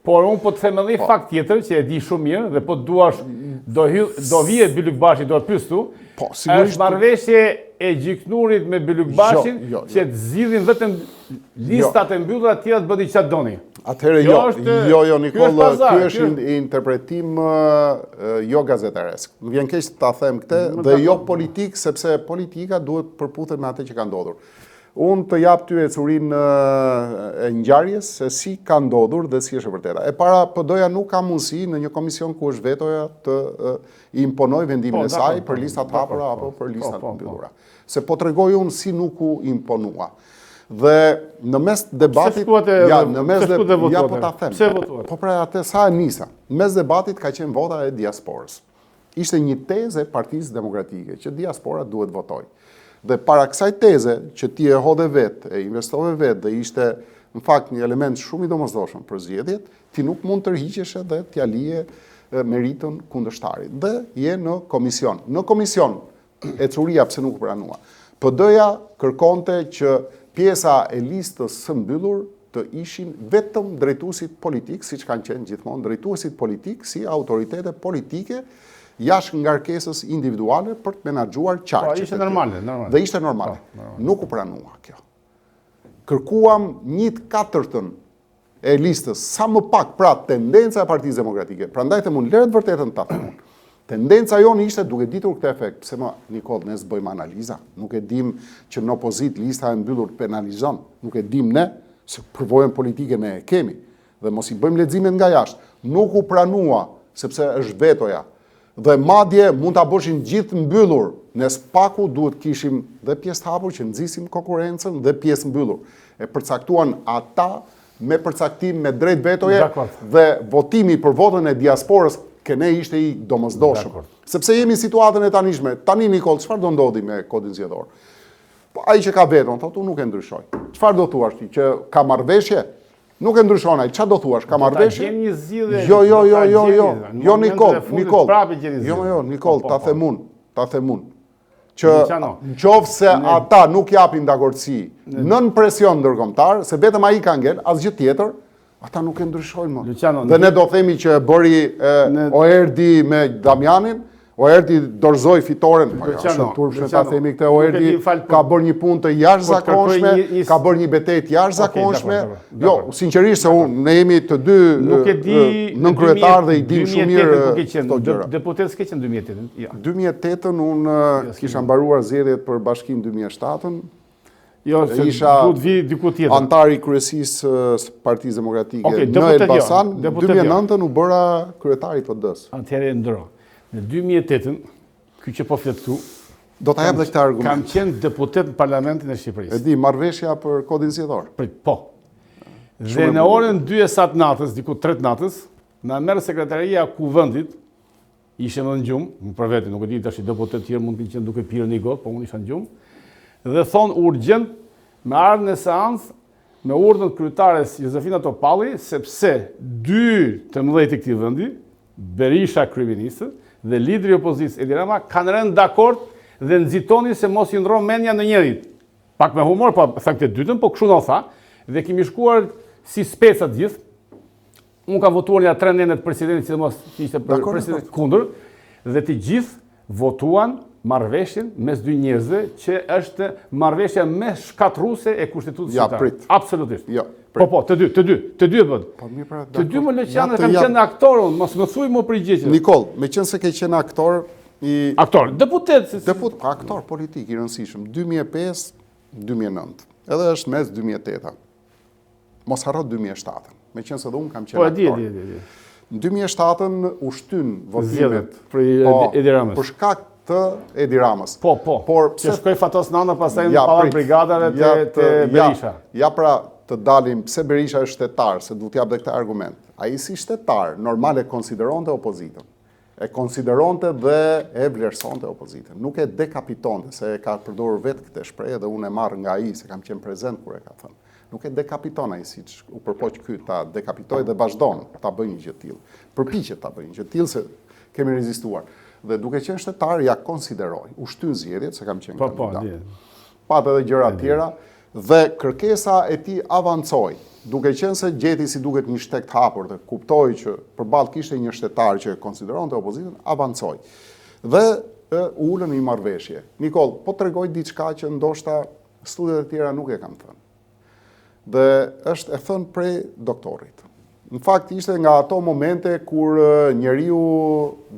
por unë po të them edhe një fakt tjetër që e di shumë mirë dhe po duash do vije Bylluk Bashi do të pyes tu. Është marrëveshje e Gjiknurit me Bylluk Bashin që të zgjidhin vetëm listat e mbyllura, të tjerat bëni çfarë doni. Atëherë jo, Nikol, ky është interpretim jo gazetaresk. Më vjen keq ta them këtë dhe jo politik, sepse politika duhet përputhet me atë që ka ndodhur. Unë të jap ty e curin e ngjarjes se si ka ndodhur dhe si është e vërteta. E para, PD-ja nuk ka mundësi në një komision ku është vetoja të imponoj vendimin e saj për listat hapura apo për listat mbyllura. Se po tregoj unë si nuk u imponua. Dhe në mes debatit, po ta them. Po pra atë sa e nisa. Në mes debatit ka qenë vota e diasporës. Ishte një tezë e Partisë Demokratike që diaspora duhet votoj. Dhe para kësaj teze që ti e hodhe vetë, e investove vetë dhe ishte në fakt një element shumë i domosdoshëm për zgjedhjet, ti nuk mund të rriqesh dhe t'ja lije meritën kundërshtarit. Dhe je në komision. Në komision, e curia pse nuk pranua. PD-ja kërkonte që pjesa e listës së mbyllur të ishin vetëm drejtuesit politik, siç kanë qenë gjithmonë drejtuesit politik si autoritete politike jashtë ngarkesës individuale për të menaxhuar qarqet. Ishte normale. Dhe ishte normale. Nuk u pranua kjo. Kërkuam 1/4 e listës, sa më pak, pra tendenca e Partisë Demokratike. Prandaj them unë lërët vërtetën ta them. Tendenca jonë ishte duke ditur këtë efekt, pse më Nikol, ne s'bëjmë analiza, nuk e dim që në opozit lista e mbyllur penalizon, nuk e dim ne, se përvojën politike ne e kemi, dhe mos i bëjmë leximet nga jashtë. Nuk u pranua, sepse është vetoja. Dhe madje mund ta bëshin gjithë mbyllur, Ne spaku duhet kishim dhe pjesë të hapur që nxisim konkurrencën dhe pjesë mbyllur. E përcaktuan ata me përcaktim me drejt vetoje dhe votimi për votën e diasporës këne ishte i domosdoshëm. Sepse jemi situatën e tanishme. Tani Nikol, çfarë do ndodhi me kodin zgjedhor? Po ai që ka veton, thotë unë nuk e ndryshoj. Çfarë do thuash ti që ka marrëveshje? Nuk e ndryshon ai. Çfarë do thuash? Ka marrëveshje? Jo Nikol, ta them unë. Që nëse ata nuk japin dakordsi nën presion ndërkombëtar, se vetëm ai ka ngel, asgjë tjetër, ata nuk e ndryshojnë më. Dhe ne do themi që bëri Oerdi me Damianin, Oerdi dorëzoi fitoren, ta themi këtë, Oerdi ka bërë një punë të jashtëzakonshme, ka bërë një betejë të jashtëzakonshme. Jo, sinqerisht se ne jemi të dy nën kryetar dhe i dim shumë mirë këto gjëra. Deputet s'ke qenë 2008-ën? 2008-ën unë kisha mbaruar zgjedhjet për Bashkinë 2007-ën. Jo, se duhet vi diku tjetër. Antari kryesisë së Partisë Demokratike në Elbasan, 2009-ën u bëra kryetari i PD-s. Atëherë ndro. Në 2008-ën, ky që po flet këtu, do ta jap edhe këtë argument. Kam qenë deputet në Parlamentin e Shqipërisë. E di, marrëveshja për kodin zgjedhor. Po. Dhe në orën 2 natës, diku 3 natës, na merr sekretaria kuvendit, ishim në gjumë, për vete, nuk e di tash deputet tjerë mund të qenë duke pirë një gotë, po unë isha në gjumë, dhe thon urgjent me ardhmën e seancë me urdhën e kryetares Josefina Topalli, sepse 2 të mëdhenj të këtij vendi, Berisha kryeministri dhe lideri i opozicës Edi Rama kanë rënë dakord dhe nxitoni se mos i ndron mendja në njërit. Pak me humor, po tha këtë dytën, po kështu do tha, dhe kemi shkuar si speca të gjithë. Unë kam votuar ja 3 nenet presidentit, sidomos që ishte president kundër, dhe të gjithë votuan marrëveshjen mes 2 njerëzve që është marrëveshja më shkatruese e Kushtetutës shqiptare. Absolutisht. Po, të dy e bën. Të dy më Luciano kam qenë aktor, mos më thuj më përgjigje. Nikol, me qenë se ke qenë aktor deputet, aktor politik i rëndësishëm 2005-2009. Edhe është mes 2008-a. Mos harro 2007-ën. Me qenë se dhe unë kam qenë aktor. Në 2007-ën u shtyn votimet për shkak të Edi Ramës. Po. Që shkoj Fatos Nana pastaj në Pallat Brigadave të Berisha. Ja pra të dalim pse Berisha është shtetar, se du t'jap dhe këtë argument. Ai si shtetar, normal e konsideronte opozitën. E konsideronte dhe e vlerësonte opozitën. Nuk e dekapitonte, se e ka përdorur vetë këtë shprehje dhe unë e marr nga ai, se kam qenë prezent kur e ka thënë. Nuk e dekapiton ai siç u përpoq ky ta dekapitoj dhe vazhdon ta bëjë një gjë të tillë. Përpiqet ta bëjë një gjë të tillë se kemi rezistuar. Dhe duke qenë shtetar, ja konsideroj. U shtyn zgjedhjet, se kam qenë kandidat. Patë edhe gjëra tjera, dhe kërkesa e tij avancoi. Duke qenë se gjeti si duket një shtek të hapur dhe kuptoi që përballë kishte një shtetar që konsideronte opozitën, avancoi. Dhe ulën në një marrëveshje. Nikol, po tregoj diçka që ndoshta studiet e tjera nuk e kanë thënë. Dhe është e thënë prej doktorit. Në fakt ishte nga ato momente kur njeriu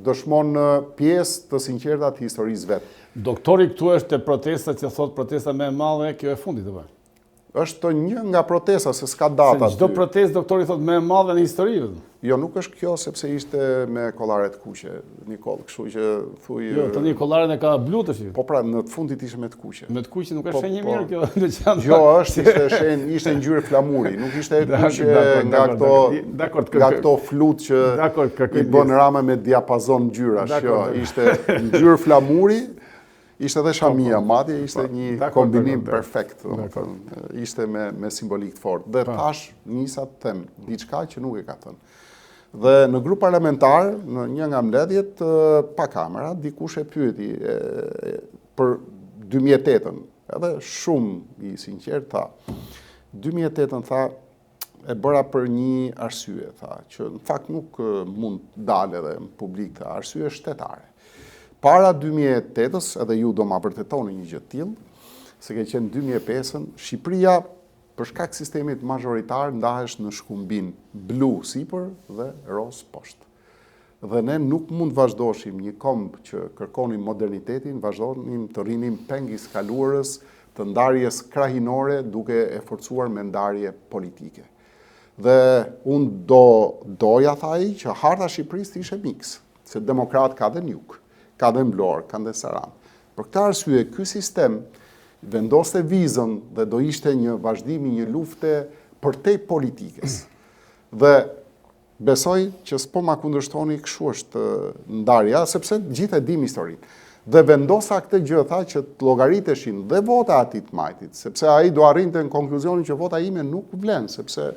dëshmon pjesë të sinqerta të historisë vet. Doktori këtu është e protesta që thot protesta më e madhe, kjo e fundit apo? Është një nga protesta, se s'ka data. Çdo protestë doktori thot më e madhe në histori. Jo, nuk është kjo sepse ishte me kollare të kuqe, Nikol, kështu që thuj. Jo, tani kollaren e ka blu tash. Po pra, në të fundit ishte me të kuqe. Me të kuqe nuk është shenjë mirë kjo. Jo, ishte ngjyrë flamuri, nuk ishte e kuqe nga këto flut që i bën Rama me diapazon ngjyrash. Jo, ishte ngjyrë flamuri. Ishte dhe shamia, madje ishte një kombinim perfekt, ishte me simbolik të fortë. Dhe tash nisa të them diçka që nuk e ka thënë. Dhe në grup parlamentar, në një nga mbledhjet pa kamera, dikush e pyeti për 2008-ën, edhe shumë i sinqert tha. 2008-ën tha, e bëra për një arsye, tha, që në fakt nuk mund dalë edhe në publik, tha, arsye shtetare. Para 2008-ës, edhe ju do ma vërtetoni një gjë të tillë, se ke qenë 2005-ën, Shqipëria për shkak sistemit mazhoritar ndahesh në shkumbin blu sipër dhe roz poshtë. Dhe ne nuk mund vazhdoshim një komb që kërkonim modernitetin, vazhdonim të rrinim pengis kaluarës të ndarjes krahinore duke e forcuar me ndarje politike. Dhe unë doja thaj që harta Shqipërisë ishte miks, se demokrat ka dhe njuk. Ka dhe Mblorë, ka dhe Saran. Për këtë arsye, ky sistem vendoste vizën dhe do ishte një vazhdim i një lufte përtej politikës. Dhe besoj që s'po ma kundërshtoni kështu është ndarja, sepse gjithë e dim historinë. Dhe vendosa këtë gjë, tha që të llogariteshin dhe vota atit majtit, sepse ai do arrinte në konkluzionin që vota ime nuk vlen, sepse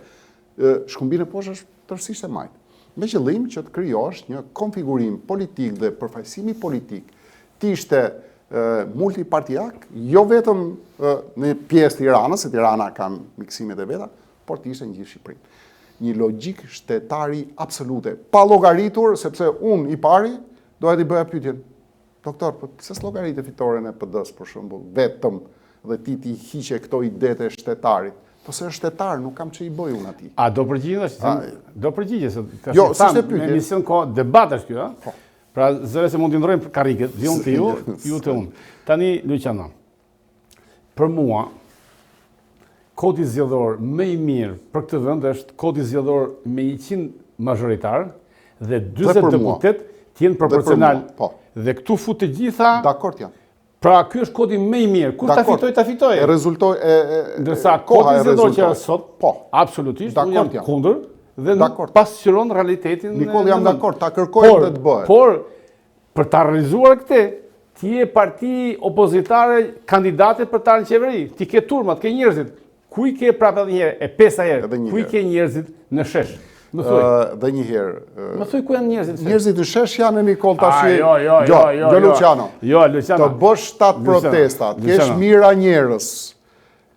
shkumbin e poshtë është tërësisht e majt. Me qëllim që të krijosh një konfigurim politik dhe përfaqësimi politik të ishte multipartiak, jo vetëm në pjesë Tiranës, se Tirana ka miksimet e veta, por të ishte në gjithë Shqipërinë. Një logjik shtetari absolute, pa llogaritur, sepse unë i pari doja t'i bëja pyetjen. Doktor, po pse s'llogarit e fitoren e PD-s për shembull, vetëm dhe ti hiqe këto idetë e shtetarit. Po se është shtetar, nuk kam që i bëj unë atij. A do përgjigjesh? Do përgjigjesh. Jo, s'është pyetje. Në emision ka debat është kjo, a? Pra zëre se mund t'i ndrojmë karriket, vion të ju, ju të unë. Tani, Luciano, për mua, kodi zgjedhor më i mirë për këtë vend është kodi zgjedhor me 100 mazhoritar dhe 40 deputet të jenë proporcional. Dhe këtu fut të gjitha. Dakord janë. Pra ky është kodi më i mirë. Kush ta fitoj, ta fitoj. E rezultoi ndërsa kodi zgjedhor që është sot, absolutisht unë jam kundër dhe nuk pasqyron realitetin. Nikoll jam dakord, ta kërkojmë dhe të bëhet. Por për ta realizuar këtë, ti je parti opozitare, kandidate për ta në qeveri. Ti ke turmat, ke njerëzit. Ku i ke prapë edhe një herë, e pesa herë, ku i ke njerëzit në shesh? Më thuj. Dhe një herë. Më thuj ku janë njerëzit? Njerëzit në shesh janë në Nikol tash. Jo, Luciano. Jo, Luciano. Të bësh 7 protesta, të kesh mira njerëz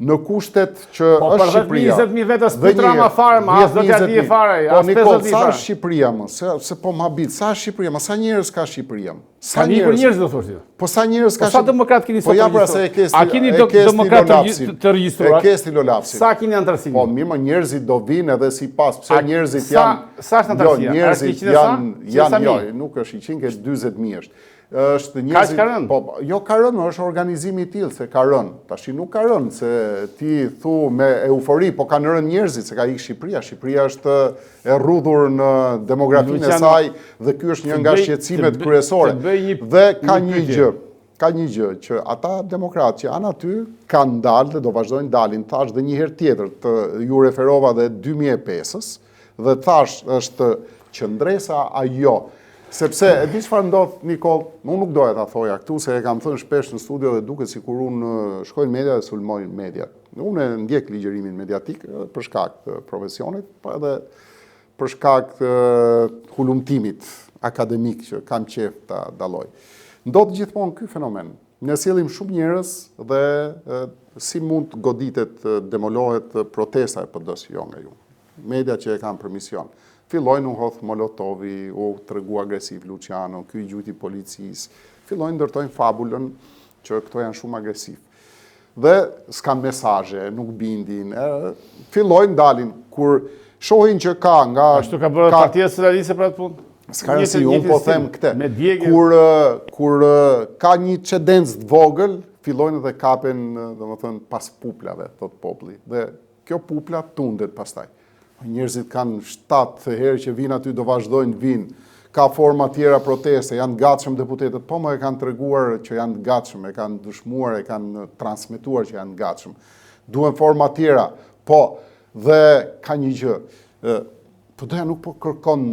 në kushtet që është Shqipëria. Po për 20.000 vetës putrama fare, ma as do t'ja dhije fare. Po Nikol, sa është Shqipëria më? Se po më habit, sa është Shqipëria më? Sa njerëz ka Shqipëria më? Sa njerëz do thosh ti? Po sa njerëz ka? Po sa demokrat keni sot? Po ja pra se e kesti. A keni demokrat të regjistruar? E kesti Lolapsin. Sa keni antarësi? Po mirë, njerëzit do vinë edhe sipas pse njerëzit janë. Sa është antarësia? Jo, njerëzit janë jo, nuk është 100, ke 40.000 është. Është njerëzit. Ka rënë? Po jo ka rënë, është organizimi i tillë se ka rënë. Tash nuk ka rënë se ti thu me eufori, po kanë rënë njerëzit se ka ikë Shqipëria. Shqipëria është e rrudhur në demografinë e saj dhe ky është një nga shqetësimet kryesore. Dhe ka një gjë që ata demokratë që janë aty kanë dalë dhe do vazhdojnë dalin, thash dhe një herë tjetër, ju referova dhe 2005-s dhe thash është qëndresa ajo. Sepse, e di çfarë ndodh, Nikol, unë nuk doja ta thoja këtu, se e kam thënë shpesh në studio dhe duket sikur unë shkoj në media dhe sulmoj media. Unë e ndjek ligjërimin mediatik për shkak të profesionit, po edhe për shkak të hulumtimit akademik që kam qef ta dalloj. Ndodh gjithmonë ky fenomen. Ne sjellim shumë njerëz dhe si mund të goditet, demolohet protesta e PD-s jo nga ju. Media që e kanë për mision. Fillojnë u hodh Molotovi, u tregu agresiv Luciano, ky i gjujti policisë. Fillojnë ndërtojnë fabulën që këto janë shumë agresiv. Dhe s'kan mesazhe, nuk bindin. Fillojnë dalin kur shohin që ka nga ashtu ka bërë Partia Socialiste për atë punë. S'ka rëndësi, unë po them këtë. Kur ka një çedencë të vogël, fillojnë dhe kapen, domethënë pas puplave, thot populli. Dhe kjo pupla tundet pastaj. Njerëzit kanë 7 herë që vinë aty, do vazhdojnë vinë. Ka forma tjera proteste, janë gatshëm deputetët, po më e kanë treguar që janë gatshëm, e kanë dëshmuar, e kanë transmetuar që janë gatshëm. Duhen forma tjera, po, dhe ka një gjë. PD-ja nuk po kërkon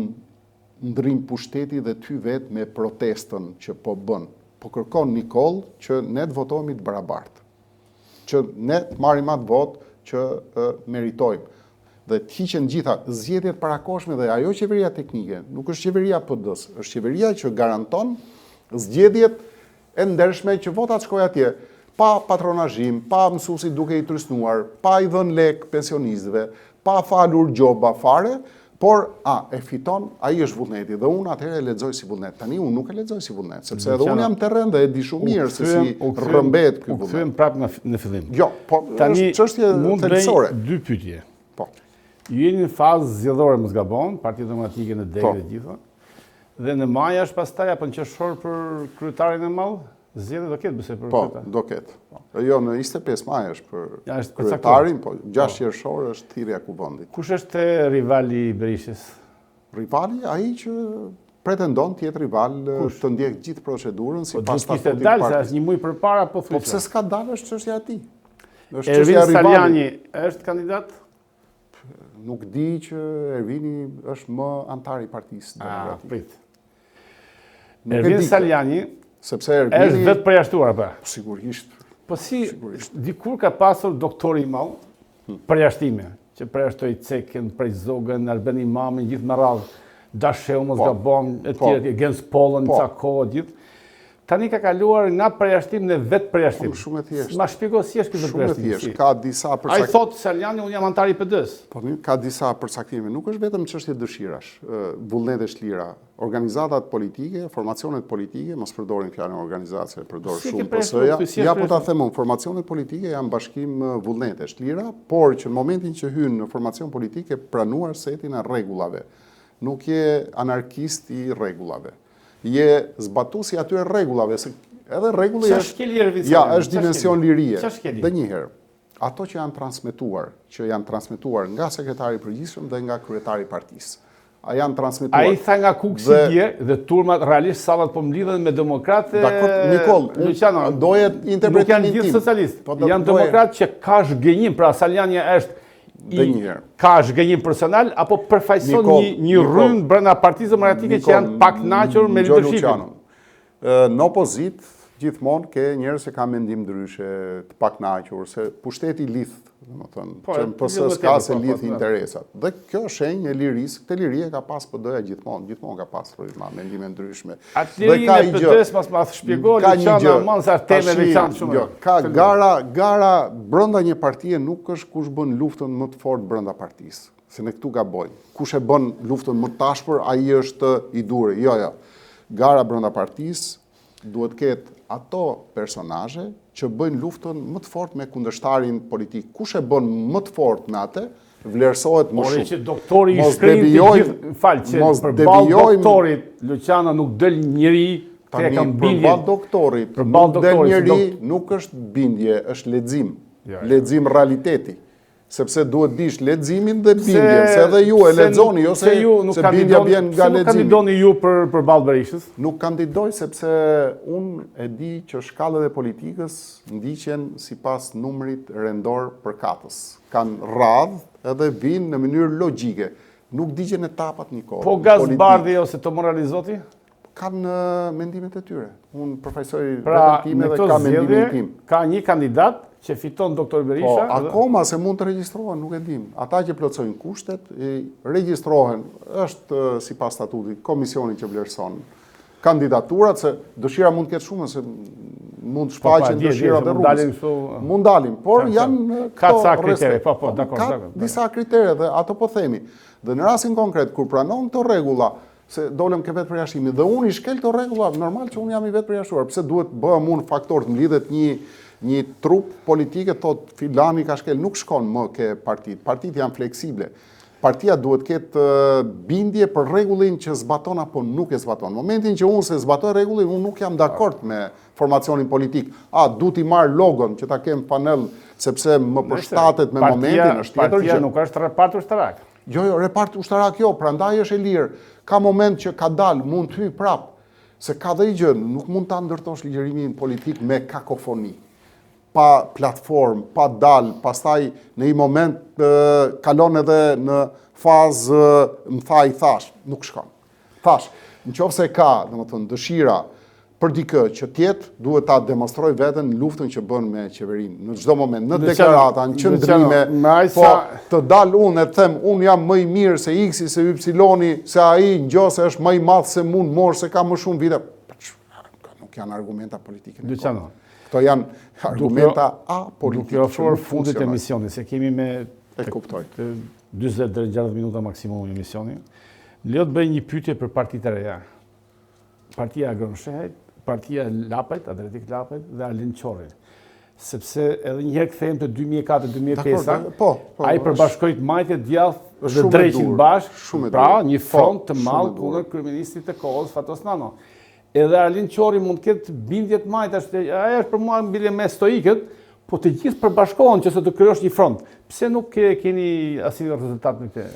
ndrim pushteti dhe ty vetë me protestën që po bën. Po kërkon Nikol që ne të votojmë të barabartë. Që ne të marrim atë votë që meritojmë. Dhe të hiqen gjitha zgjedhjet parakoshme dhe ajo qeveria teknike, nuk është qeveria PD-s, është qeveria që garanton zgjedhjet e ndershme që votat shkojnë atje, pa patronazhim, pa mësuesit duke i trysnuar, pa i dhënë lek pensionistëve, pa falur gjoba fare, por e fiton, ai është vullneti dhe unë atëherë e lexoj si vullnet. Tani unë nuk e lexoj si vullnet, sepse edhe unë jam terren dhe e di shumë mirë se si rrëmbet ky vullnet. U kthyem prapë në fillim. Jo, po tani është çështje thelbësore. Dy pyetje. Po. Ju jeni në fazë zgjedhore mos gabon, Partia Demokratike në degë dhe gjitha. Dhe në maj është pastaj apo në qershor për kryetarin e madh? Zgjedhje do ketë bëse për kryetar. Po, do ketë. Jo, në 25 maj është për kryetarin, po 6 qershor është thirrja e kuvendit. Kush është rivali i Berishës? Rivali ai që pretendon tjetë rival të ndjek gjithë procedurën si pas Po statutit dalë, se partisë. është një muj përpara, po Po pse s'ka dalë është çështja e tij. Është Ervin çështja e rivalit. Saljani është kandidat? Nuk di që Ervini është më antar i Partisë Demokratike. Prit. Nuk e Ervin di, Saljani sepse është Ervini vetë përjashtuar apo? sigurisht. Po si dikur ka pasur doktori i madh përjashtime, që përjashtoi Cekën, prej Zogën, Alben Imamin, gjithë me radhë, Dasheu mos gabon, e tjerë, Gens Pollën, ca kohë gjithë. Tani ka kaluar nga përjashtim në vetë përjashtim. Shumë e thjeshtë. Ma shpjego si është ky vetë Shumë e përjashtim. thjeshtë. Ka disa Ai përcaktime. thotë Saljani, unë jam antar i PD-s. Po ka disa përcaktime. Nuk është vetëm çështje dëshirash, vullnetesh të lira. Organizatat politike, formacionet politike, mos përdorin fjalën organizacije, përdor Si shumë ke përshkruar PS-ja. këtë, si Ja është po ta them unë, formacionet politike janë bashkim vullnetesh të lira, por që në momentin që hyn në formacion politike pranuar setin e rregullave. Nuk je anarkist i rregullave. Je zbatuesi i atyre rregullave, se edhe rregulli Çfarë shkeli Ervin ja, Saljani? është dimension lirie. Çfarë shkeli? Dhe njëherë, ato që janë transmetuar nga sekretari i përgjithshëm dhe nga kryetari i partisë. A janë transmetuar. Ai tha nga Kuk si dje dhe turmat realisht sallat po mlidhen me demokratë. Dakor, Nikol, Luciano, doje nuk interpretimin janë gjithë tim. socialistë. Po, Janë doje- demokratë që ka zhgënjim, pra Saljani është Dhe njëherë. ka zhgënjim personal apo përfaqëson Nikol, një rrymë brenda Partisë Demokratike që janë pak kënaqur me leadershipin. Në opozit, gjithmonë ke njerëz që kanë mendim ndryshe, të pakënaqur, se pushteti lidh, domethënë, Po, që në jo PS më ka tepër, se po, lidh po, interesat. Dhe kjo është shenjë e lirisë, këtë liri e ka pas PD-ja gjithmonë ka pas rryma, mendime ndryshme. Atë lirin e PD-s mas ma shpjegoj Ka një Luciano gjë. Arman sa teme Tashi, veçantë shumë. jo, ka gara brenda një partie nuk është kush bën luftën më të fortë brenda partisë. Se ne këtu gabojmë. Kush e bën luftën më të tashpër, ai është i durë. Jo. Gara brenda partisë duhet ketë ato personazhe që bëjnë luftën më të fortë me kundërshtarin politik. Kush e bën më të fortë me atë, vlerësohet më Por shumë. që doktori i Mos shkrin të devijojmë- gjithë, falë që mos përballë devijojmë- doktorit, Luciano nuk del njëri të e Tani, kam bindje. përballë doktorit, Përballë nuk del doktorit, njëri, nuk është bindje, është lexim. Ja. Lexim realiteti. Sepse duhet dish leximin dhe bindjen, se edhe ju e lexoni, jo se bindja vjen nga Nuk leximi. kandidoni ju për ballë Berishës? Nuk kandidoj sepse unë e di që shkallët e politikës ndiqen sipas numrit rendor për katës. Kanë radhë edhe vinë në mënyrë logjike. Nuk digjen etapat një kohë. Po Gazbardi ose të moralizoti? Kanë mendimet e tyre. Unë përfaqësoj Pra, vetëm time në dhe këto ka mendimin zgjedhje, tim. ka një kandidat që fiton doktor Po, Berisha. akoma se mund të regjistrohen, nuk e dim. Ata që plotësojnë kushtet, regjistrohen, është sipas statutit, komisioni që vlerëson kandidaturat, se dëshira mund të ketë shumë, se mund shfaqen dëshirat e rrugës. Mund dalim, por janë Ka këto ca kritere, respekt. po, dakor. Ka disa kritere dhe ato po themi. Dhe në rastin konkret, kur pranon këto rregulla, se dolem ke vetë përjashtimi, dhe unë i shkel këto rregulla, normal që unë jam i vetë përjashtuar, pse duhet bëhem unë faktor të mlidhet një trup politike, thot filani ka shkel, nuk shkon më ke partit. Partit janë fleksible. Partia duhet ketë bindje për rregullin që zbaton apo nuk e zbaton. Në momentin që unë se zbatoj rregullin, unë nuk jam dakord me formacionin politik. Du t'i marr logon që ta kem panel sepse më përshtatet me momentin, është tjetër gjë. Partia nuk është repart ushtarak. Jo, repart ushtarak jo, prandaj është e lirë. Ka moment që ka dalë, mund të hyj prap. Se ka dhe i gjë, nuk mund ta ndërtosh ligjërimin politik me kakofoni. Pa platform, pa dal, pastaj në një moment kalon edhe në fazë më tha i thash, nuk shkon. Thash, në qoftë se ka, domethënë, dëshira për dikë që tjetë, duhet ta demonstroj veten në luftën që bën me qeverinë. Në çdo moment, në deklarata, në qëndrime, po të dal unë e them, unë jam më i mirë se X-i, se Y-i, se ai ngjose është më i madh se mund morë, se ka më shumë vite. Nuk janë argumenta politike. Luciano, këto janë argumenta apolitike. Duke ofruar fundit e emisionit, se kemi me e kuptoj. 40 deri 60 minuta maksimum emisioni. Leo të bëj një pyetje për partitë e reja. Partia Agronshehet, Partia Lapajt, Adretik Lapajt dhe Arlind Qorri. Sepse edhe njëherë kthehemi te 2004-2005, ai përbashkoi majtje djathtë dhe dreqin bashkë, pra një front të madh kundër kryeministit të kohës Fatos Nano. Edhe Arlind Qorri mund të ketë bindje të majta, ajo është për mua mbile me stoikët, po të gjithë përbashkohen që se të krijosh një front. Pse nuk keni asnjë rezultat në këtë?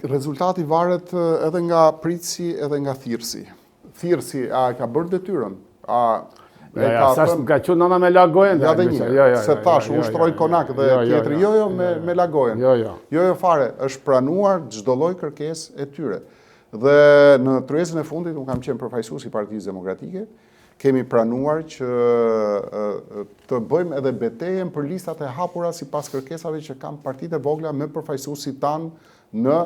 rezultati varet edhe nga pritësi edhe nga thirrsi. Thirrsi a ka bërë detyrën? A ka qenë nana me lagojen. Ja dhe një, se thash, ushtroj konak dhe tjetri, jo, me lagojen. Jo, fare, është pranuar çdo lloj kërkesë e tyre. Dhe në tryezën e fundit, unë kam qenë përfaqësues i Partisë Demokratike, kemi pranuar që të bëjmë edhe betejën për listat e hapura sipas kërkesave që kanë partitë e vogla me përfaqësuesit tanë në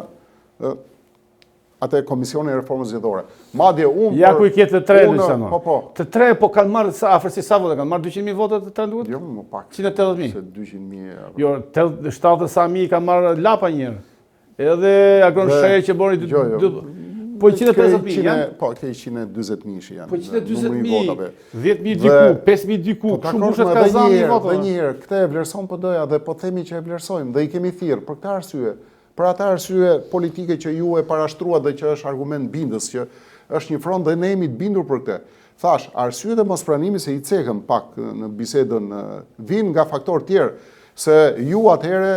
atë Komisionin e Reformës Zgjedhore. Madje unë ja ku i ke të tre Luciano. Po. Të tre po kanë marrë afërsisht sa vota kanë marrë 200.000 vota të tre duhet? Jo, më pak. 180.000. Se 200.000. Jo, 70 sa mijë kanë marrë lapa një herë. Edhe Agron Shehi që bori po 150.000 janë. Po, ke 140.000 janë. Po 140.000, 10.000 diku, 5.000 diku, shumë bushet ka zanë një votë. Dhe një herë, këte e vlerëson PD-ja dhe po themi që e vlerësojmë dhe i kemi thirrë për këtë arsye. Për atë arsye politike që ju e parashtruat dhe që është argument bindës, që është një front dhe ne jemi të bindur për këtë. Thash, arsyet e mospranimit se i cekëm pak në bisedën vijnë nga faktorë tjerë, se ju atëherë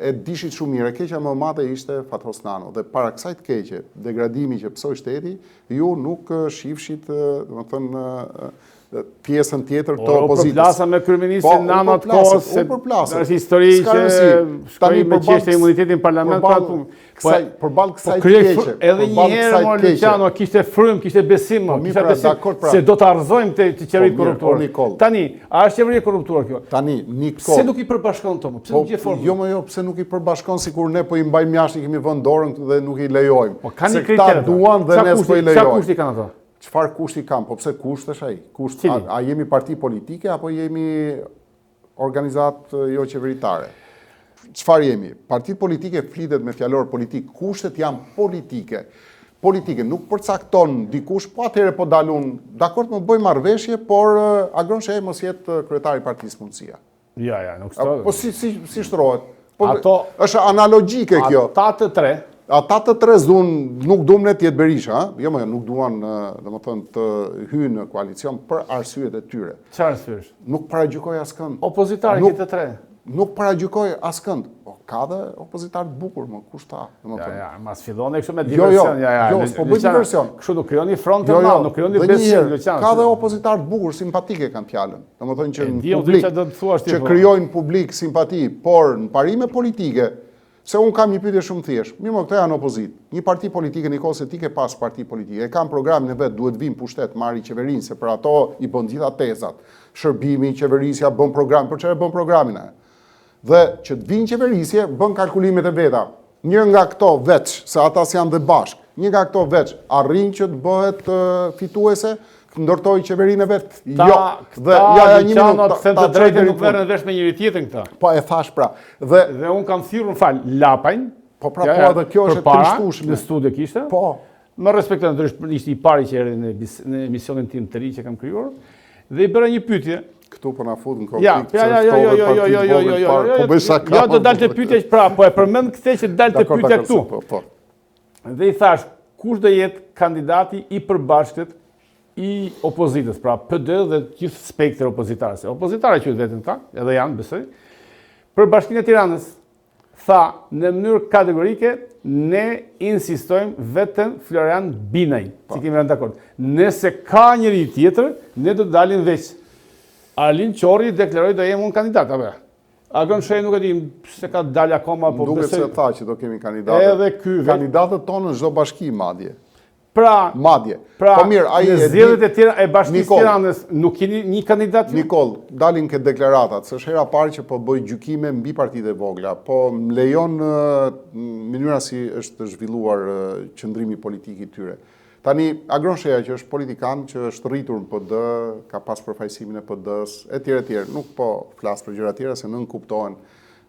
e dishit shumë mirë, keqja më e madhe ishte Fatros Nano dhe para kësaj të keqe, degradimi që pësoi shteti, ju nuk shifshit, domethënë pjesën tjetër të opozitës. Po përplasa me kryeministin Nano atë kohës, se është histori që shkoi me çështje imunitetin në parlament përballë kësaj të keqe. Edhe një herë Luciano kishte frym, kishte besim, kishte besim se do të arrzojmë të qeveritë korruptore. Tani, a është qeveri korruptuar kjo? Tani, Nikol. Pse nuk i përbashkon këto? Pse nuk i formë? Jo, pse nuk i përbashkon sikur ne po i mbajmë jashtë, i kemi vënë dorën dhe nuk i lejojmë. Po kanë se këta duan dhe ne s'po i lejojmë. Çfarë kushti kanë ato? Çfarë kushti kanë? Po pse kushtesh ai? A jemi parti politike apo jemi organizatë jo qeveritare? Çfarë jemi? Partitë politike flitet me fjalor politik, kushtet janë politike. Politike nuk përcakton dikush, po atëherë po dalun, dakord më bëjmë marrëveshje, por Agron Shehi mos jetë kryetari i Partisë Mundësia. Ja, nuk shtrohet. Po si shtrohet? Po është analogjike kjo. Ata të tre nuk duan ne të jetë Berisha, jo më nuk duan, domethënë të hyjnë në koalicion për arsyet e tyre. Çfarë arsyesh? Nuk paragjykoj askënd. Opozitarë të tre. Nuk paragjykoj askënd. Po ka dhe opozitar të bukur, më kush ta, domethënë. Ja, mas filloni kështu me diversion. Jo, s'po bëj diversion. Kështu nuk krijoni front të madh, nuk krijoni besim, Luciano. Ka dhe opozitar të bukur, simpatike kanë fjalën. Domethënë që në publik që krijojnë publik simpati, por në parime politike. Se unë kam një pyetje shumë thjesht. Mirë, këto janë opozit. Një parti politike, Nikol, se ti ke pas parti politike, e kam programin e vet, duhet vim pushtet, marri qeverinë, se për ato i bën gjitha tezat. Shërbimi, qeverisja bën program, për çfarë bën programin ai? Dhe që të vinë qeverisje, bën kalkulimet e veta. Një nga këto veç, se ata janë dhe bashk, një nga këto veç arrin që të bëhet fituese, ndërtoj qeverinë e vet. Jo, dhe ja një minutë të them të drejtën nuk merren vesh me njëri tjetrin këta. Po e thash pra. Dhe unë kam thirrur lapajn. Po pra po edhe kjo është e trishtueshme. Në studio kishte. Po. Më respekton ishte i pari që erdhi në emisionin tim të ri që kam krijuar dhe i bëra një pyetje. Këtu po na fut në konflikt. Jo. Po bëj shaka. Ja do dalte pyetja pra, po e përmend këtë që dalte pyetja këtu. Po. Dhe i thash, kush do jetë kandidati i përbashkët i opozitës, pra PD dhe gjithë spektri opozitarës. Opozitarë qytet vetëm ta, edhe janë, besoj. Për Bashkinë e Tiranës, tha, në mënyrë kategorike, ne insistojmë vetëm Florian Binaj, si kemi rënë dakord. Nëse ka njëri tjetër, ne do të dalim veç. Arlin Qorri deklaroi do jem unë kandidat, apo? Agron Shehi nuk e di se ka dalë akoma, po besoj. Duket se tha që do kemi kandidatë. Edhe ky kandidatët tonë në çdo bashki madje. Pra, po mirë, ai në zgjedhjet e tjera e Bashkisë Tiranës nuk keni një kandidat? Nikol, dalin këtë deklaratat, se është hera parë që po bëj gjykime mbi partitë e vogla, po më lejon mënyra si është zhvilluar qëndrimi politik i tyre. Tani Agron Shehi që është politikan që është rritur në PD, ka pas përfaqësimin e PD-s, etj, nuk po flas për gjëra tjera se nën kuptohen.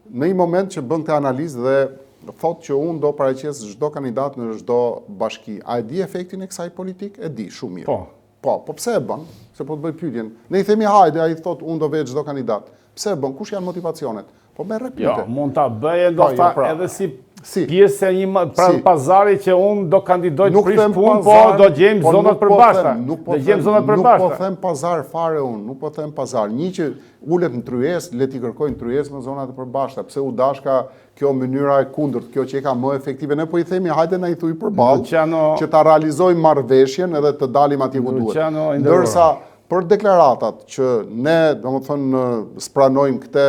Në një moment që bën këtë analizë dhe thotë që unë do paraqes çdo kandidat në çdo bashki. A e di efektin e kësaj politik? E di shumë mirë. Po, pse e bën? Se po të bëj pyetjen. Ne i themi hajde, ai thotë unë do vej çdo kandidat. Pse e bën? Kush janë motivacionet? Po merr pyetje. Jo, mund ta bëjë ndoshta edhe si pjesë e një pazari që unë do kandidoj të prish punë, po do gjejmë zonat përbashkëta. Do gjejmë zonat përbashkëta. Nuk po them pazar fare unë, nuk po them pazar. Një që ulet në tryezë, le t'i kërkojnë tryezë në zonat e përbashkëta. Pse u dashka kjo mënyra e kundërt, kjo që e ka më efektive. Ne po i themi hajde na i thuj përballë që ta realizojmë marrëveshjen edhe të dalim atje ku duhet. Ndërsa për deklaratat që ne, domethënë, spranojmë këtë,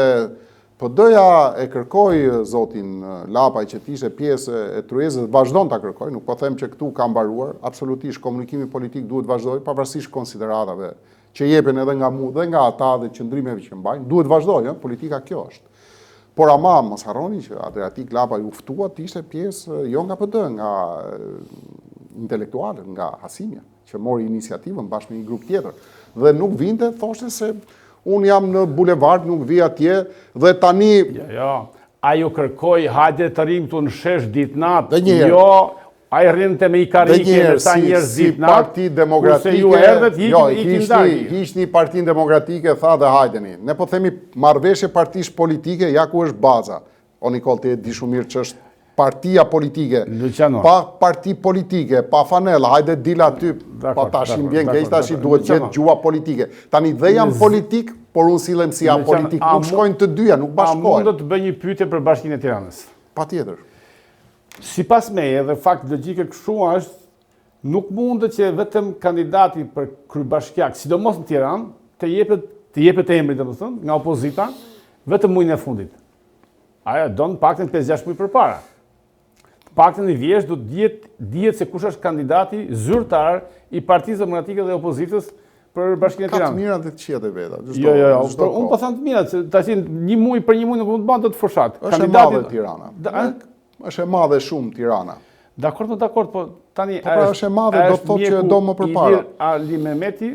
po doja e kërkoj zotin Lapaj që t'ishte pjesë e tryezës, vazhdon ta kërkoj, nuk po them që këtu ka mbaruar, absolutisht komunikimi politik duhet vazhdoj, pavarësisht konsideratave që jepen edhe nga mu dhe nga ata dhe qëndrimeve që mbajnë, duhet vazhdoj, politika kjo është. Por ama mos harroni që Adriatik Lapaj u ftua t'ishte pjesë jo nga PD, nga intelektualët, nga Hasimja, që mori iniciativën bashkë me një grup tjetër. Dhe nuk vinte, thoshte se unë jam në bulevard, nuk vi atje, dhe tani... Ajo kërkoj, hajde të rrim të në shesh ditë natë, jo, ajo rrinte me i karike dhe sa njerëz ditë natë, parti demokratike, hiq një parti demokratike, tha dhe hajdeni. Ne po themi marrëveshje partish politike, ja ku është baza. O Nikol, ti e di shumë mirë që është partia politike, pa parti politike, pa fanela, hajde dila aty, pa tashin bjen keq, tashi duhet gjetë gjua politike. Tani dhe jam politik, por unë silem si apolitik, nuk shkojnë të dyja, nuk bashkojnë. A mund të bëj një pyetje për Bashkinë e Tiranës? Patjetër. Sipas meje, dhe fakt logjike kështu është, nuk mundet që vetëm kandidati për kryebashkiak, sidomos në Tiranë, të jepet emri, domethënë, nga opozita, vetëm muajin e fundit. Aja don paktën 5-6 muaj përpara. Paktën i vjesh do dihet se kush është kandidati zyrtar i Partisë Demokratike dhe Opozitës për Bashkinë e Tiranës. Ka të mirat dhe të këqija vetë. Jo, unë po them të mirat, se tash një muaj për një muaj nuk mund të bën dot fushat. Është e madhe Tirana. Është e madhe shumë Tirana. Dakor, po tani është e madhe, do të thotë që do më përpara. Ali Mehmeti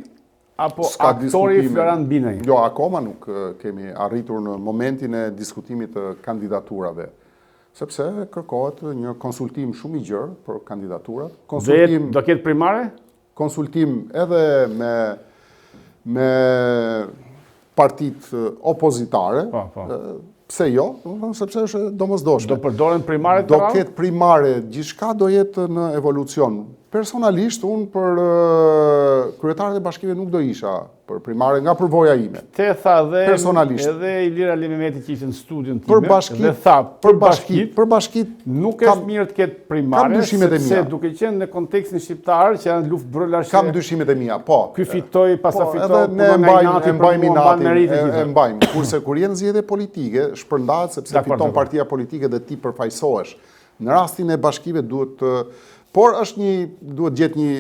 apo aktori Florian Binaj? Jo, akoma nuk kemi arritur në momentin e diskutimit të kandidaturave. Sepse kërkohet një konsultim shumë i gjerë për kandidaturat. Dhe do ketë primare? Konsultim edhe me partit opozitare. Pse jo? Sepse është domosdoshme. Do përdoren primare të do ketë primare, gjithçka do jetë në evolucion. Personalisht, unë për kryetarët e bashkive nuk do isha për primare nga përvoja ime. Te tha personalisht. Edhe Ilir Ali Mehmeti që ishte në studion time, dhe tha për bashkit nuk është mirë të ketë primare, sepse duke qenë në kontekstin shqiptar që janë luftë brëlashe. Kam dyshimet e mia, po. Ky fitoi, pasa fitoi, ne mbajmë. Kurse kur jenë zgjedhje politike, shpërndahet sepse fiton partia politike dhe ti përfaqësohesh. Në rastin e bashkive duhet duhet gjetë një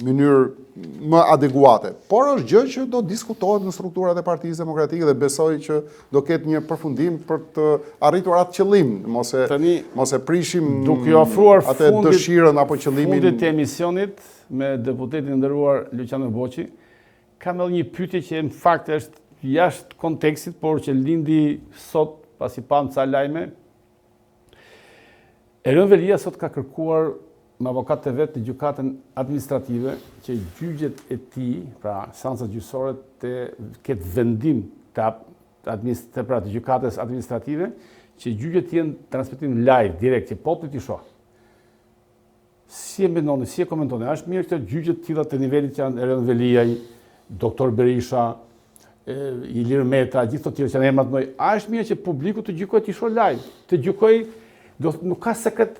mënyrë më adeguate. Por është gjë që do diskutohet në strukturat e Partisë Demokratike dhe besoj që do ketë një përfundim për të arritur atë qëllim, mos e prishim atë dëshirën apo qëllimin. Fundit të emisionit me deputetin nderuar Luciano Boqi, kam edhe një pyetje që në fakt është jashtë kontekstit, por që lindi sot pasi pam ca lajme. Erion Velia sot ka kërkuar me avokatët e vetë në gjykatën administrative që gjyqjet e tij, pra instancat gjyqësore, të ketë vendim të gjykatës administrative, që gjyqjet të jenë transmetim live, direkt, që populli t'i shohë. Si e mendoni, si e komentoni? Është mirë që gjyqjet të tilla të nivelit që janë Erion Velia, Doktor Berisha, Ilir Meta, gjithë të tjerë që janë emrat më. A është mirë që publiku të gjykojë t'i shohë live, të gjykojë. Nuk ka sekret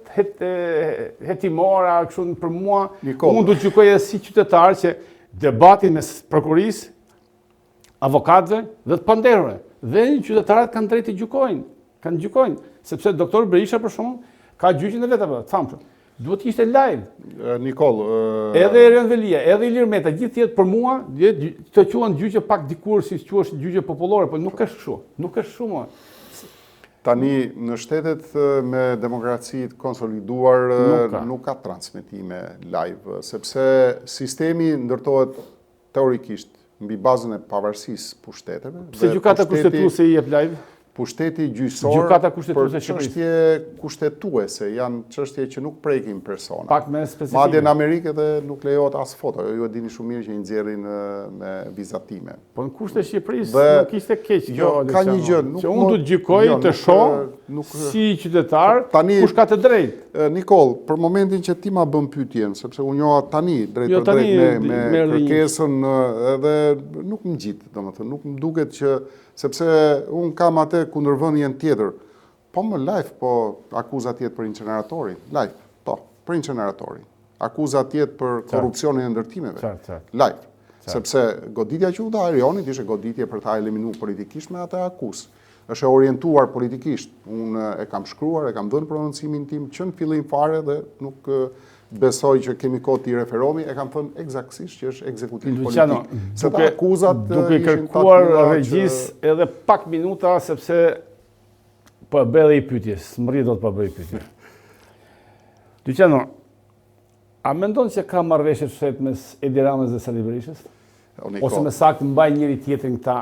hetimora, kështu për mua, unë do të gjykoj si qytetar që debatin mes prokurisë, avokatëve dhe të panderëve. Dhe qytetarët kanë drejt të gjykojnë, sepse doktor Berisha për shkakun ka gjyqin e vet apo, thamë. Duhet të ishte live. Nikol, edhe Erion Velia, edhe Ilir Meta, gjithë jetë për mua, të quhen gjyqe pak dikur si quhesh gjyqe popullore, por nuk është kështu. Nuk është kështu mua. Tani, në shtetet me demokraci të konsoliduar nuk ka transmitime live, sepse sistemi ndërtohet teorikisht mbi bazën e pavarësisë pushteteve. Pse gjykata kushtetuese i jep live? Pushteti gjyqësor për çështje kushtetuese, janë çështje që nuk prekin persona. Pak me specifike. Madje në Amerikë edhe nuk lejohet as foto, ju e dini shumë mirë që i nxjerrin me vizatime. Po në kushtet e Shqipërisë nuk ishte keq kjo. Ka një gjë, që unë do të gjykoj të shoh si qytetar, Tani- kush ka të drejtë? Nikol, për momentin që ti ma bën pyetjen, sepse unë njoha tani drejt Jo, për drejt tani me merr dhe një. kërkesën edhe nuk më gjitë, domethënë, nuk më duket që sepse unë kam atë kundërvënien tjetër. Po më live, po akuza tjetër për inceneratorin, live, po, për inceneratorin. Akuza tjetër për korrupsionin e ndërtimeve. Qartë. Live. Sepse goditja që u dha Arionit ishte goditje për ta eliminuar politikisht me atë akuzë. Është e orientuar politikisht. Unë e kam shkruar, e kam dhënë prononcimin tim që në fillim fare dhe nuk besoj që kemi kohë t'i referomi, e kam thënë eksaktësisht që është ekzekutiv Luciano, politik. Se ta akuzat duke ishin kërkuar tatilla regjis edhe pak minuta, sepse po e bëj dhe i pyetjes, s'mërri do të po bëj pyetje. Luciano, a mendon që ka marrëveshje fshet mes Edi Ramës dhe Sali Berishës? Ose me saktë mbaj njëri tjetrin këta,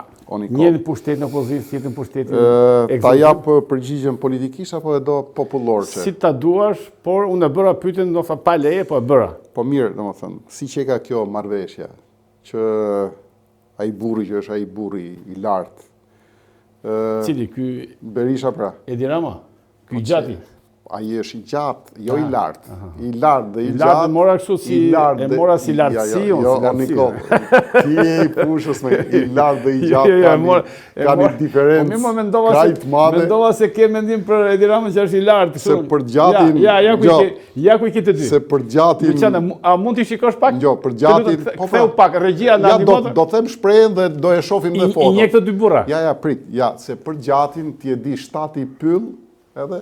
njëri pushtetin në opozicë, tjetrin pushtetin ta jap përgjigjen politikisht apo e do popullor që? Si ta duash, por unë e bëra pyetjen ndoshta pa leje, po e bëra. Po mirë, domethënë, si që ka kjo marrëveshja, që ai burri që është ai burri i lartë. Cili ky Berisha pra. Edi Rama? Ky i gjati? Ai është i gjatë, jo i lartë. I lartë dhe i I gjatë. lartë mora kështu si e mora si lartësi, Jo, Nikol, ti je i pushës me i lartë dhe i gjatë ka një diferencë krajt madhe. Mendova se ke mendim për Edi Ramën që është i lartë. Se për gjatin... Ja ku i ke të dy. Se për gjatin... Luciano, a mund t'i shikosh pak? Jo, për gjatin... Ktheu pak, regjia në Ja, do them shprehen dhe do e shohim në foto. I njeh këto dy burra. Ja, prit. Ja, se për gjatin ti e di shtati pyll edhe...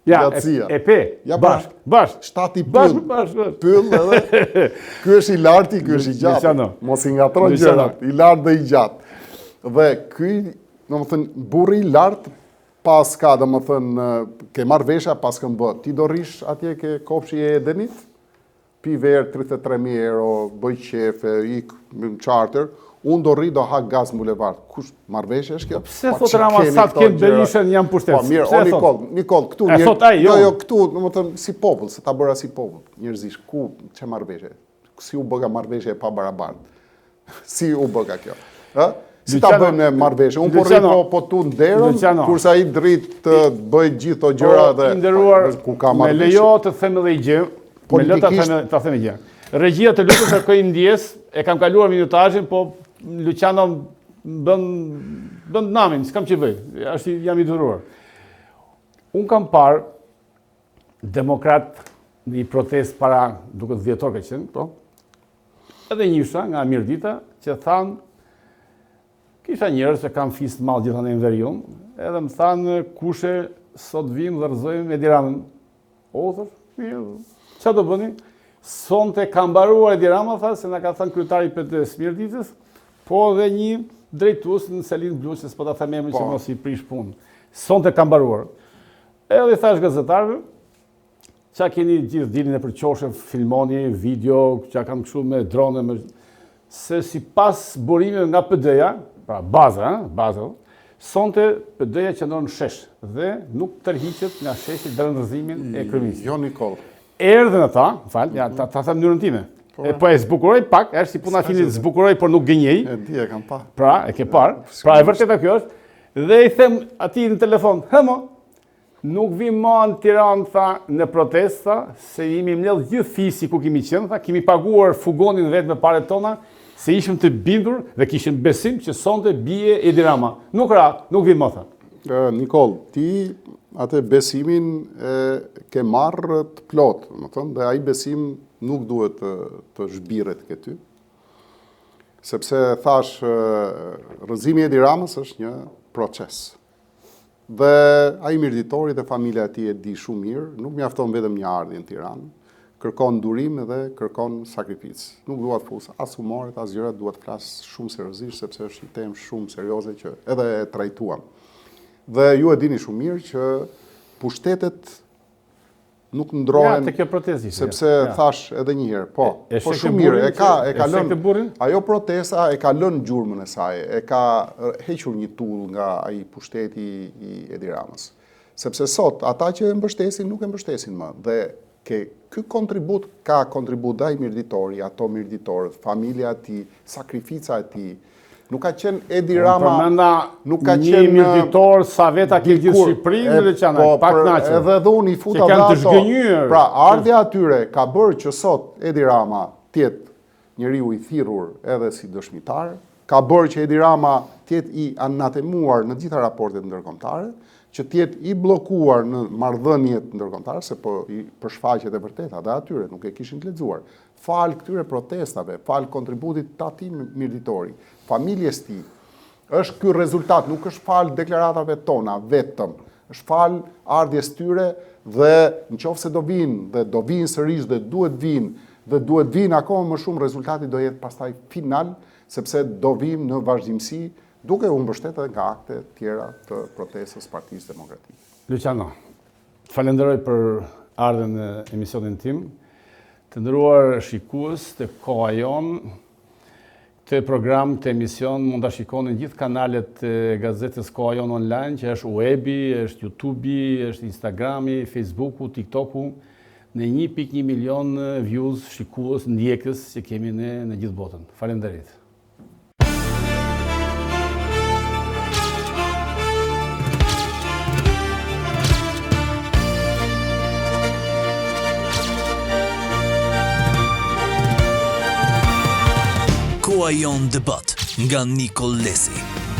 Ja, e pe, bashk. Shtati pyll edhe, ky është i larti, ky është i gjatë. Mos i ngatron gjërat, i lartë dhe i gjatë. Dhe ky, domethënë, burri i lartë pas ka, domethënë, ke marrë vesha pas këm bë. Ti do rish atje ke kopshi e Edenit, pi verë 33.000 euro, bëj qefe, ik në charter. Unë do rri do hak gaz në bulevard. Kush marrëveshje është kjo? Pse thot Rama sa të kemë Berishën jam pushtet? Po mirë, Nikol, këtu këtu, domethënë si popull, se ta bëra si popull, njerëzish, ku çe marrëveshje? Si u bëga marrëveshje pa barabartë? Si u bëga kjo? Ë? Si ta bëjmë ne marrëveshje? Unë po rri po tu nderën, kurse ai drit të bëj gjithë ato gjëra dhe ku ka marrëveshje. Me lejo të them edhe gjë, me lejo ta them gjë. Regjia të lutem kërkoj ndjes, e kam kaluar minutazhin, po Luciano bën namin, s'kam që bëj, jam i dhuruar. Unë kam parë demokrat në një protest para, duket 10 orë ka qenë, po, edhe njësha nga Mirdita, që thanë, kisha njerëz që kam fist malë gjitha në Veriun, edhe më thanë, kushe, sot vim dhe rëzojmë Edi Ramën. O, thër, mirë, që do bëni? Sonte ka mbaruar Edi Rama, tha, se nga ka thënë kryetari i PD-s Mirditës, po dhe një drejtues në Selin Bluqës, po ta them emrin që mos i prish punë. Sonte ka mbaruar. Edhe thash gazetarëve, çka keni gjithë dilin e përqoshën, filmoni, video, çka kam kështu me drone, se sipas burimeve nga PD-ja, pra baza, sonte PD-ja qëndron në shesh dhe nuk tërhiqet nga sheshi deri në ndërzimin e kryeministit. Jo, Nikol. Erdhën ata, ta them mënyrën time. Po e zbukuroj pak, është si puna fillit zbukuroj, por nuk gënjej. E di, e kam pa. Pra, e ke parë. Pra, e vërteta kjo është. Dhe i them atij në telefon, hëmo, nuk vim më në Tiranë, tha, në protesta, se jemi mbledh gjithë fisi ku kemi qenë, tha, kemi paguar fugonin vetë me paret tona, se ishim të bindur dhe kishim besim që sonte bie Edi Rama. Nuk vim më, tha. Nikol, ti atë besimin ke marrë të plotë, më thënë, dhe ai besim nuk duhet të zhbiret këty, sepse thash, rrëzimi Edi Ramës është një proces. Dhe ai mirëditori dhe familja e tij e di shumë mirë, nuk mjafton vetëm një ardhje në Tiranë, kërkon durim dhe kërkon sakrificë. Nuk dua të fus as humorit, as gjërat, dua të flas shumë seriozisht, sepse është një temë shumë serioze që edhe e trajtuam. Dhe ju e dini shumë mirë që pushtetet nuk ndrohen, sepse thash edhe një herë, po shumë mirë, e ka lënë, ajo protesta e ka lënë gjurmën e saj, e ka hequr një tull nga ai pushteti i Edi Ramës. Sepse sot, ata që e mbështesin, nuk e mbështesin më, dhe ky kontribut ka kontribut ai mirëditori, ato mirëditorët, familja e tij, sakrifica e tij, Nuk ka qenë Edi Rama, nuk ka qenë një mirëditor sa veta ke gjithë Shqipërinë dhe Luciano, pak naçi. Edhe unë i futa dato. Pra, ardhja atyre ka bërë që sot Edi Rama tjetë njeriu i thirrur edhe si dëshmitar, ka bërë që Edi Rama tjetë i anatemuar në gjitha raportet ndërkombëtare, që tjetë i blokuar në marrëdhëniet ndërkombëtare, se po i përshfaqet e vërteta dhe atyre nuk e kishin të lexuar. Fal këtyre protestave, fal kontributit të atij mirëditori, familjes tij. Është ky rezultat, nuk është fal deklaratave tona vetëm, është fal ardhjes tyre dhe nëse do vinë dhe do vinë sërish dhe duhet vinë akoma më shumë, rezultati do jetë pastaj final, sepse do vim në vazhdimsi duke u mbështetur nga akte tjera të protestës Partisë Demokratike. Luciano, falenderoj për ardhen në emisionin tim. Të nderuar shikues të Koha Jon, këtë program, këtë emision mund ta shikoni në gjithë kanalet e gazetës Koha Jon online, që është webi, është YouTube-i, është Instagrami, Facebooku, TikToku, në 1.1 milion views, shikues, ndjekës që kemi ne në gjithë botën. Faleminderit. Koha Jon Debat nga Nikol Lesi.